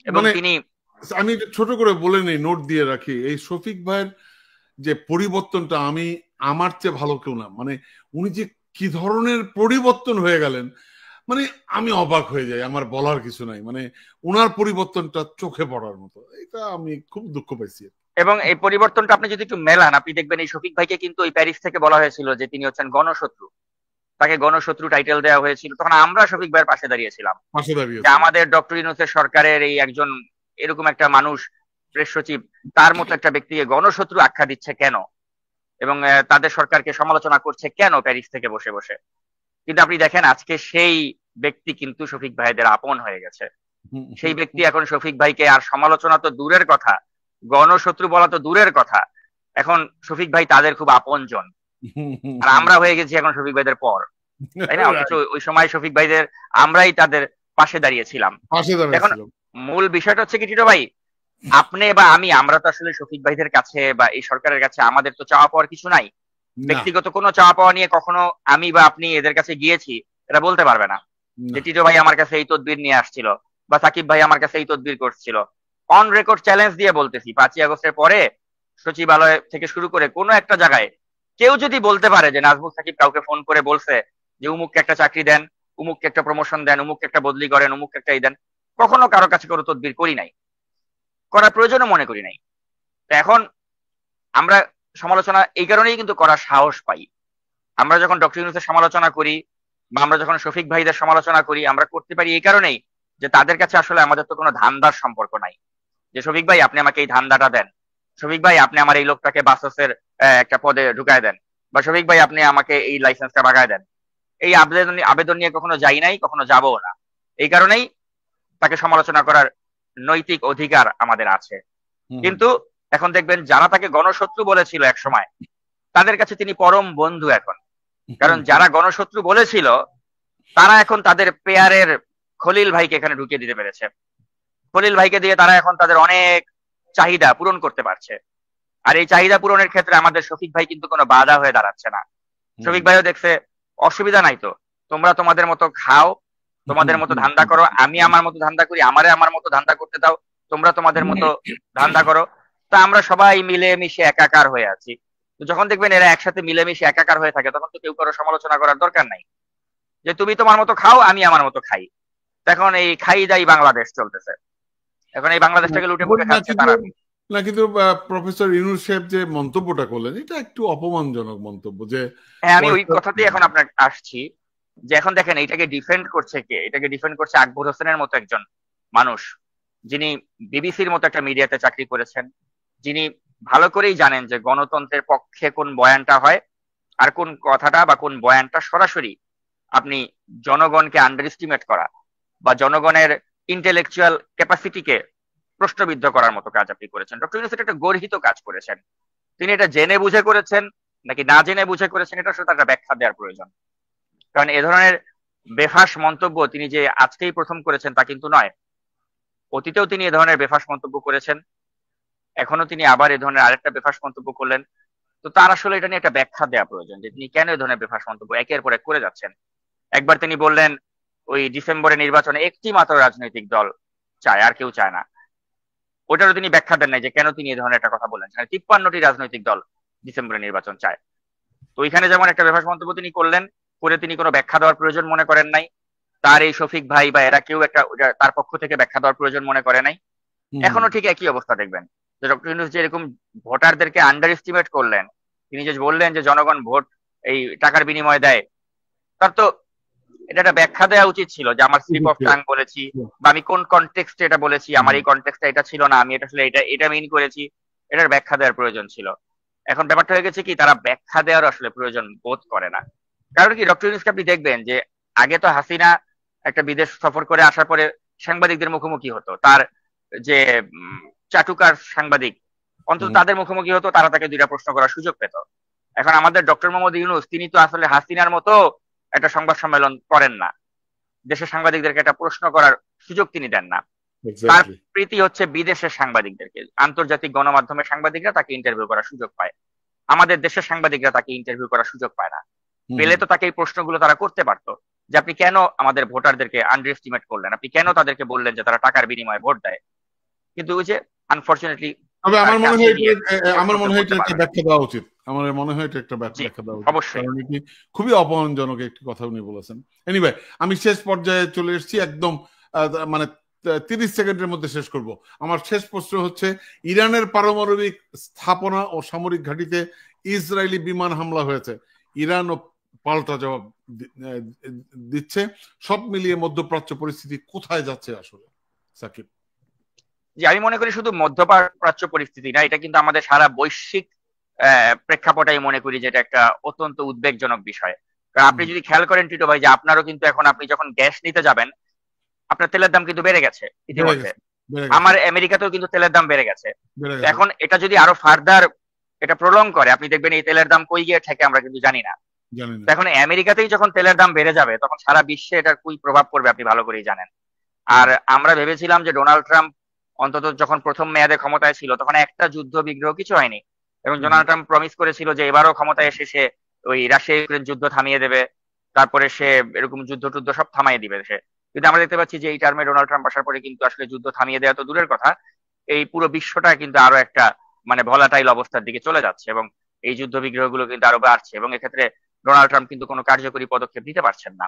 এবং তিনি, আমি ছোট করে বলে নেই, নোট দিয়ে রাখি, এই শফিক ভাইয়ের যে পরিবর্তনটা, আমি আমার চেয়ে ভালো কেউ না, মানে উনি যে কি ধরনের পরিবর্তন হয়ে গেলেন, মানে আমি অবাক হয়ে যাই, আমার বলার কিছু নাই। মানে ওনার পরিবর্তনটা চোখে পড়ার মতো, এটা আমি খুব দুঃখ পাইছি। এবং এই পরিবর্তনটা আপনি যদি একটু মেলান, আপনি দেখবেন এই শফিক ভাইকে কিন্তু ওই প্যারিস থেকে বলা হয়েছিল যে তিনি হচ্ছেন গণশত্রু, তাকে গণশত্রু টাইটেল দেওয়া হয়েছিল। তখন আমরা শফিক ভাইয়ের পাশে দাঁড়িয়েছিলাম, যে আমাদের ডক্টর ইউনূসের সরকারের এই একজন এরকম একটা মানুষ, প্রেস সচিব, তার মতো একটা ব্যক্তিকে গণশত্রু আখ্যা দিচ্ছে কেন, এবং তাদের সরকারকে সমালোচনা করছে কেন প্যারিস থেকে বসে বসে। কিন্তু আপনি দেখেন আজকে সেই ব্যক্তি কিন্তু শফিক ভাইদের আপন হয়ে গেছে। সেই ব্যক্তি এখন শফিক ভাইকে আর সমালোচনা তো দূরের কথা, গণশত্রু বলা তো দূরের কথা, এখন শফিক ভাই তাদের খুব আপন জন, আর আমরা হয়ে গেছি এখন শফিক ভাইদের পর, তাই না? অথচ ওই সময় শফিক ভাইদের আমরাই তাদের পাশে দাঁড়িয়েছিলাম। এখন মূল বিষয়টা হচ্ছে কি টিটো ভাই, আপনি বা আমি, আমরা তো আসলে শফিক ভাইদের কাছে বা এই সরকারের কাছে আমাদের তো চাওয়া পাওয়ার কিছু নাই। ব্যক্তিগত কোনো চাওয়া পাওয়া নিয়ে কখনো আমি বা আপনি এদের কাছে গিয়েছি এটা বলতে পারবে না যে টিটো ভাই আমার কাছে এই তদবির নিয়ে আসছিল, বা সাকিব ভাই আমার কাছে এই তদবির করছিল। অন রেকর্ড চ্যালেঞ্জ দিয়ে বলতেছি, 5ই আগস্টের পরে সচিবালয় থেকে শুরু করে কোনো একটা জায়গায় কেউ যদি বলতে পারে যে নাজমুল সাকিব কাউকে ফোন করে বলছে যে উমুককে একটা চাকরি দেন, উমুককে একটা প্রমোশন দেন, উমুককে একটা বদলি করেন, উমুককে একটা দেন, কখনো কারো কাছে কোনো তদবির করি নাই, করার প্রয়োজনও মনে করি নাই। এখন আমরা সমালোচনা এই কারণেই কিন্তু করার সাহস পাই। আমরা যখন ডক্টর ইউনূসের সমালোচনা করি বা আমরা যখন শফিক ভাইদের সমালোচনা করি, আমরা করতে পারি এই কারণেই যে তাদের কাছে আসলে আমাদের তো কোনো ধান্দার সম্পর্ক নাই, যে শফিক ভাই আপনি আমাকে এই ধান্দাটা দেন, শফিক ভাই আপনি আমার এই লোকটাকে বাসসের একটা পদে ঢুকায় দেন, বা শফিক ভাই আপনি আমাকে এই লাইসেন্সটা বাগায় দেন। এই আবেদন নিয়ে কখনো যাই নাই, কখনো যাবো না। এই কারণেই তাকে সমালোচনা করার নৈতিক অধিকার আমাদের আছে। কিন্তু এখন দেখবেন যারা তাকে গণশত্রু বলেছিল এক সময়, তাদের কাছে তিনি পরম বন্ধু এখন। কারণ যারা গণশত্রু বলেছিল তারা এখন তাদের পেয়ারের খলিল ভাইকে এখানে ঢুকিয়ে দিতে পেরেছে। খলিল ভাইকে দিয়ে তারা এখন তাদের অনেক চাহিদা পূরণ করতে পারছে। আর এই চাহিদা পূরণের ক্ষেত্রে আমাদের শফিক ভাই কিন্তু কোনো বাধা হয়ে দাঁড়াচ্ছে না। শফিক ভাইও দেখছে অসুবিধা নাই, তো তোমরা তোমাদের মতো খাও, তোমাদের মতো ধান্দা করো, আমি আমার মতো ধান্দা করি, আমারে আমার মতো ধান্দা করতে দাও, তোমরা তোমাদের মতো ধান্দা করো। তা আমরা সবাই মিলে মিশে একাকার হয়ে আছি। তো যখন দেখবেন এরা একসাথে মিলেমিশে একাকার হয়ে থাকে, তখন তো কেউ কারো সমালোচনা করার দরকার নাই, যে তুমি তোমার মতো খাও, আমি আমার মতো খাই। এখন এই খাই দাই বাংলাদেশ চলতেছে, এখন এই বাংলাদেশটাকে লুটে পুটে খাচ্ছে তারা। না, কিন্তু প্রফেসর ইউনূস সাহেব যে মন্তব্যটা করলেন, এটা একটু অপমানজনক মন্তব্য। যে হ্যাঁ, আমি ওই কথাতেই এখন আপনার আসছি, যে এখন দেখেন এটাকে ডিফেন্ড করছে কে? এটাকে ডিফেন্ড করছে আকবর হোসেনের মতো একজন মানুষ, যিনি বিবিসির মতো একটা মিডিয়াতে চাকরি করেছেন, যিনি ভালো করেই জানেন যে গণতন্ত্রের পক্ষে কোন বয়ানটা হয় আর কোন কথাটা বা কোন বয়ানটা সরাসরি আপনি জনগণকে আন্ডার এস্টিমেট করা বা জনগণের ইন্টেলেকচুয়াল ক্যাপাসিটিকে প্রশ্নবিদ্ধ করার মতো কাজ আপনি করেছেন। ডক্টর ইউনূস একটা গর্হিত কাজ করেছেন। তিনি এটা জেনে বুঝে করেছেন নাকি না জেনে বুঝে করেছেন, এটা আসলে একটা ব্যাখ্যা দেওয়ার প্রয়োজন। কারণ এ ধরনের বেফাস মন্তব্য তিনি যে আজকেই প্রথম করেছেন তা কিন্তু নয়, অতীতেও তিনি এ ধরনের বেফাস মন্তব্য করেছেন, এখনো তিনি আবার এ ধরনের আরেকটা বেফাস মন্তব্য করলেন। তো তার আসলে এটা নিয়ে একটা ব্যাখ্যা দেওয়া প্রয়োজন যে তিনি কেন এ ধরনের বেফাস মন্তব্য একের পর এক করে যাচ্ছেন। একবার তিনি বললেন ওই ডিসেম্বরে নির্বাচনে একটি মাত্র রাজনৈতিক দল চায়, আর কেউ চায় না। ওটারও তিনি ব্যাখ্যা দেন নাই যে কেন তিনি এই ধরনের একটা কথা বললেন। 53টি রাজনৈতিক দল ডিসেম্বরে নির্বাচন চায়। তো ওইখানে যেমন একটা বেফাস মন্তব্য তিনি করলেন, করে তিনি কোনো ব্যাখ্যা দেওয়ার প্রয়োজন মনে করেন নাই, তার এই শফিক ভাই বা এরা কেউ একটা তার পক্ষ থেকে ব্যাখ্যা দেওয়ার প্রয়োজন মনে করে নাই। এখনো ঠিক একই অবস্থা দেখবেন যে ডক্টর ইউনূস যে এরকম ভোটারদেরকে আন্ডার এস্টিমেট করলেন, তিনি যে বললেন যে জনগণ ভোট এই টাকার বিনিময়ে দেয়, তার তো এটা একটা ব্যাখ্যা দেওয়া উচিত ছিল যে আমার স্লিপ অফ টাং বলেছি, বা আমি কোন কনটেক্সটে এটা বলেছি, আমার এই কনটেক্সটটা এটা ছিল না, আমি এটা আসলে এটা মিন করেছি, এটার ব্যাখ্যা দেওয়ার প্রয়োজন ছিল। এখন ব্যাপারটা হয়ে গেছে কি, তারা ব্যাখ্যা দেওয়ার আসলে প্রয়োজন বোধ করে না। কারণ কি, ডক্টর ইউনূসকে আপনি দেখবেন যে আগে তো হাসিনা একটা বিদেশ সফর করে আসার পরে সাংবাদিকদের মুখোমুখি হতো, তার যে চাটুকার সাংবাদিক অন্তত তাদের মুখোমুখি হতো, তারা তাকে দুইটা প্রশ্ন করার সুযোগ পেত। এখন আমাদের ডক্টর মোহাম্মদ ইউনূস তিনি তো আসলে হাসিনার মতো একটা সংবাদ সম্মেলন করেন না, দেশের সাংবাদিকদেরকে একটা প্রশ্ন করার সুযোগ তিনি দেন না। তার প্রীতি হচ্ছে বিদেশের সাংবাদিকদেরকে, আন্তর্জাতিক গণমাধ্যমের সাংবাদিকরা তাকে ইন্টারভিউ করার সুযোগ পায়, আমাদের দেশের সাংবাদিকরা তাকে ইন্টারভিউ করার সুযোগ পায় না। পেলে তো তাকে এই প্রশ্নগুলো তারা করতে পারতো, যে আপনি কেন আমাদের ভোটারদেরকে আন্ডার এস্টিমেট করলেন, আপনি কেন তাদেরকে বললেন যে তারা টাকার বিনিময়ে ভোট দেয়। কিন্তু ওই যে আনফরচুনেটলি তবে আমার মনে হয় এটা একটা ব্যাখ্যা দেওয়া উচিত, আমার মনে হয় এটা একটা ব্যাখ্যা দেওয়া উচিত, অবশ্যই কারণ এটি খুবই অপমানজনক একটি কথা উনি বলেছেন। এনিওয়ে, আমি শেষ পর্যায়ে চলে এসেছি, একদম মানে 30 সেকেন্ডের মধ্যে শেষ করব। আমার শেষ প্রশ্ন হচ্ছে, ইরানের পারমাণবিক স্থাপনা ও সামরিক ঘাঁটিতে ইসরায়েলি বিমান হামলা হয়েছে, ইরান ও পাল্টা জবাব দিচ্ছে। সব মিলিয়ে মধ্যপ্রাচ্য পরিস্থিতি কোথায় যাচ্ছে আসলে, সাকিব? যে আমি মনে করি শুধু মধ্যপ্রাচ্য পরিস্থিতি না, এটা কিন্তু আমাদের সারা বৈশ্বিক প্রেক্ষাপটাই মনে করি যে এটা একটা অত্যন্ত উদ্বেগজনক বিষয়। কারণ আপনি যদি খেয়াল করেন টিটো ভাই, যে আপনারও কিন্তু এখন আপনি যখন গ্যাস নিতে যাবেন, আপনার তেলের দাম কিন্তু বেড়ে গেছে ইতিমধ্যে। আমার আমেরিকাতেও কিন্তু তেলের দাম বেড়ে গেছে। এখন এটা যদি আরো ফার্দার এটা প্রলং করে, আপনি দেখবেন এই তেলের দাম কই গিয়ে ঠেকে আমরা কিন্তু জানি না। এখন আমেরিকাতেই যখন তেলের দাম বেড়ে যাবে, তখন সারা বিশ্বে এটার কি প্রভাব পড়বে আপনি ভালো করেই জানেন। আর আমরা ভেবেছিলাম যে ডোনাল্ড ট্রাম্প অন্তত যখন প্রথম মেয়াদে ক্ষমতায় ছিল, তখন একটা যুদ্ধ বিগ্রহ কিছু হয়নি, এবং ডোনাল্ড ট্রাম্প প্রমিস করেছিল যে এবারও ক্ষমতায় এসে সে ওই রাশিয়া ইউক্রেন যুদ্ধ থামিয়ে দেবে, তারপরে সে এরকম যুদ্ধ টুদ্ধ সব থামিয়ে দিবে সে। কিন্তু আমরা দেখতে পাচ্ছি যে এই টার্মে ডোনাল্ড ট্রাম্প আসার পরে কিন্তু আসলে যুদ্ধ থামিয়ে দেওয়া তো দূরের কথা, এই পুরো বিশ্বটা কিন্তু আরো একটা মানে ভলাটাইল অবস্থার দিকে চলে যাচ্ছে, এবং এই যুদ্ধ বিগ্রহগুলো কিন্তু আরো বাড়ছে, এবং এক্ষেত্রে ডোনাল্ড ট্রাম্প কিন্তু কোনো কার্যকরী পদক্ষেপ নিতে পারছেন না।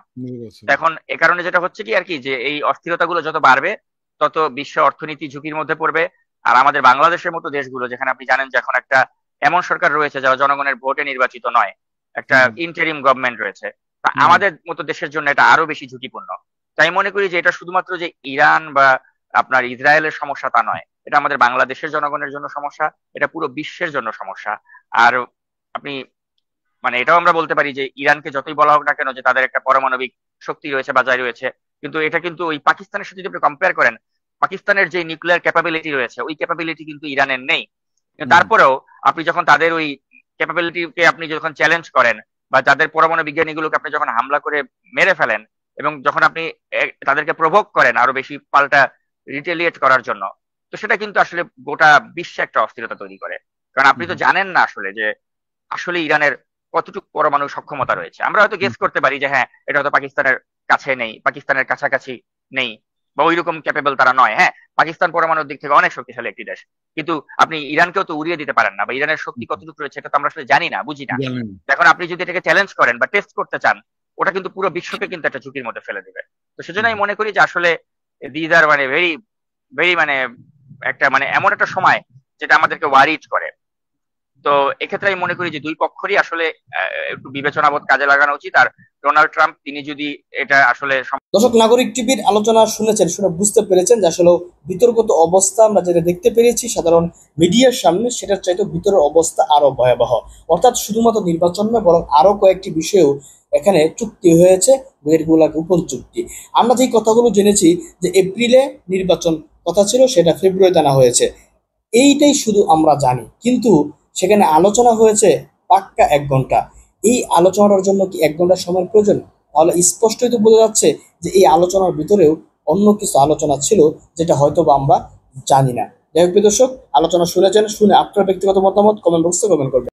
এখন এ কারণে যেটা হচ্ছে কি আর কি, যে এই অস্থিরতাগুলো যত বাড়বে তত বিশ্ব অর্থনীতি ঝুঁকির মধ্যে পড়বে। আর আমাদের বাংলাদেশের মতো দেশগুলো, যেখানে আপনি জানেন যে এখন একটা এমন সরকার রয়েছে যারা জনগণের ভোটে নির্বাচিত নয়, একটা ইন্টারিম গভর্নমেন্ট রয়েছে, তা আমাদের মতো দেশের জন্য এটা আরো বেশি ঝুঁকিপূর্ণ। তাই মনে করি যে এটা শুধুমাত্র যে ইরান বা আপনার ইসরায়েলের সমস্যা তা নয়, এটা আমাদের বাংলাদেশের জনগণের জন্য সমস্যা, এটা পুরো বিশ্বের জন্য সমস্যা। আর আপনি মানে এটাও আমরা বলতে পারি যে ইরানকে যতই বলা হোক না কেন যে তাদের একটা পারমাণবিক শক্তি রয়েছে, বাজায় রয়েছে, কিন্তু এটা কিন্তু ওই পাকিস্তানের সাথে যদি আপনি কম্পেয়ার করেন, পাকিস্তানের যে নিউক্লিয়ার ক্যাপাবিলিটি রয়েছে ওই ক্যাপাবিলিটি কিন্তু ইরানের নেই। তারপরেও আপনি যখন তাদের ওই ক্যাপাবিলিটিকে আপনি যখন চ্যালেঞ্জ করেন, বা তাদের পরমাণু বিজ্ঞানীগুলোকে আপনি যখন হামলা করে মেরে ফেলেন, এবং যখন আপনি তাদেরকে প্রভোগ করেন আরো বেশি পাল্টা রিটেলিয়েট করার জন্য, তো সেটা কিন্তু আসলে গোটা বিশ্বে একটা অস্থিরতা তৈরি করে। কারণ আপনি তো জানেন না আসলে যে আসলে ইরানের কতটুকু পরমাণু সক্ষমতা রয়েছে। আমরা হয়তো গেস করতে পারি যে হ্যাঁ এটা হয়তো পাকিস্তানের কাছে নেই, পাকিস্তানের কাছাকাছি নেই, বা ওইরকম ক্যাপেবল তারা নয়। হ্যাঁ, পাকিস্তান পরমাণুর দিক থেকে অনেক শক্তিশালী একটি দেশ, কিন্তু আপনি ইরানকেও তো উড়িয়ে দিতে পারেন না, বা ইরানের শক্তি কতটুকু রয়েছে এটা তো আমরা আসলে জানি না, বুঝি না। এখন আপনি যদি এটাকে চ্যালেঞ্জ করেন বা টেস্ট করতে চান, ওটা কিন্তু পুরো বিশ্বকে কিন্তু একটা ঝুঁকির মধ্যে ফেলে দেবে। তো সেজন্য আমি মনে করি যে আসলে দিজ আর মানে ভেরি ভেরি মানে একটা মানে এমন একটা সময় যেটা আমাদেরকে ওয়ারিড করে। তো এক্ষেত্রে আমি মনে করি যে দুই পক্ষেরই আসলে একটু বিবেচনাবোধ কাজে লাগানো উচিত। আর ডোনাল্ড ট্রাম্প তিনি যদি এটা আসলে দর্শক, নাগরিক টিভির আলোচনা শুনেছেন, শুনে বুঝতে পেরেছেন যে আসলে বিতর্কিত অবস্থা আমরা যেটা দেখতে পেরেছি সাধারণ মিডিয়ার সামনে, সেটার চাইতে ভিতরের অবস্থা আরো ভয়াবহ। অর্থাৎ শুধুমাত্র নির্বাচন নয়, বরং আরো কয়েকটি বিষয়েও এখানে চুক্তি হয়েছে, গোপন চুক্তি। আমরা যে কথাগুলো জেনেছি যে এপ্রিলে নির্বাচন কথা ছিল, সেটা ফেব্রুয়ারিতে আনা হয়েছে, এইটাই শুধু আমরা জানি। কিন্তু সেখানে আলোচনা হয়েছে পাক্কা 1 ঘন্টা। এই আলোচনার জন্য কি 1 ঘন্টা সময়ের প্রয়োজন? তাহলে স্পষ্টই তো বোঝা যাচ্ছে যে এই আলোচনার ভিতরেও অন্য কিছু আলোচনা ছিল, যেটা হয়তো বা আমরা জানি না। যাই হোক দর্শক, আলোচনা শুনেছেন, শুনে আপনার ব্যক্তিগত মতামত কমেন্ট বক্সে কমেন্ট করবেন।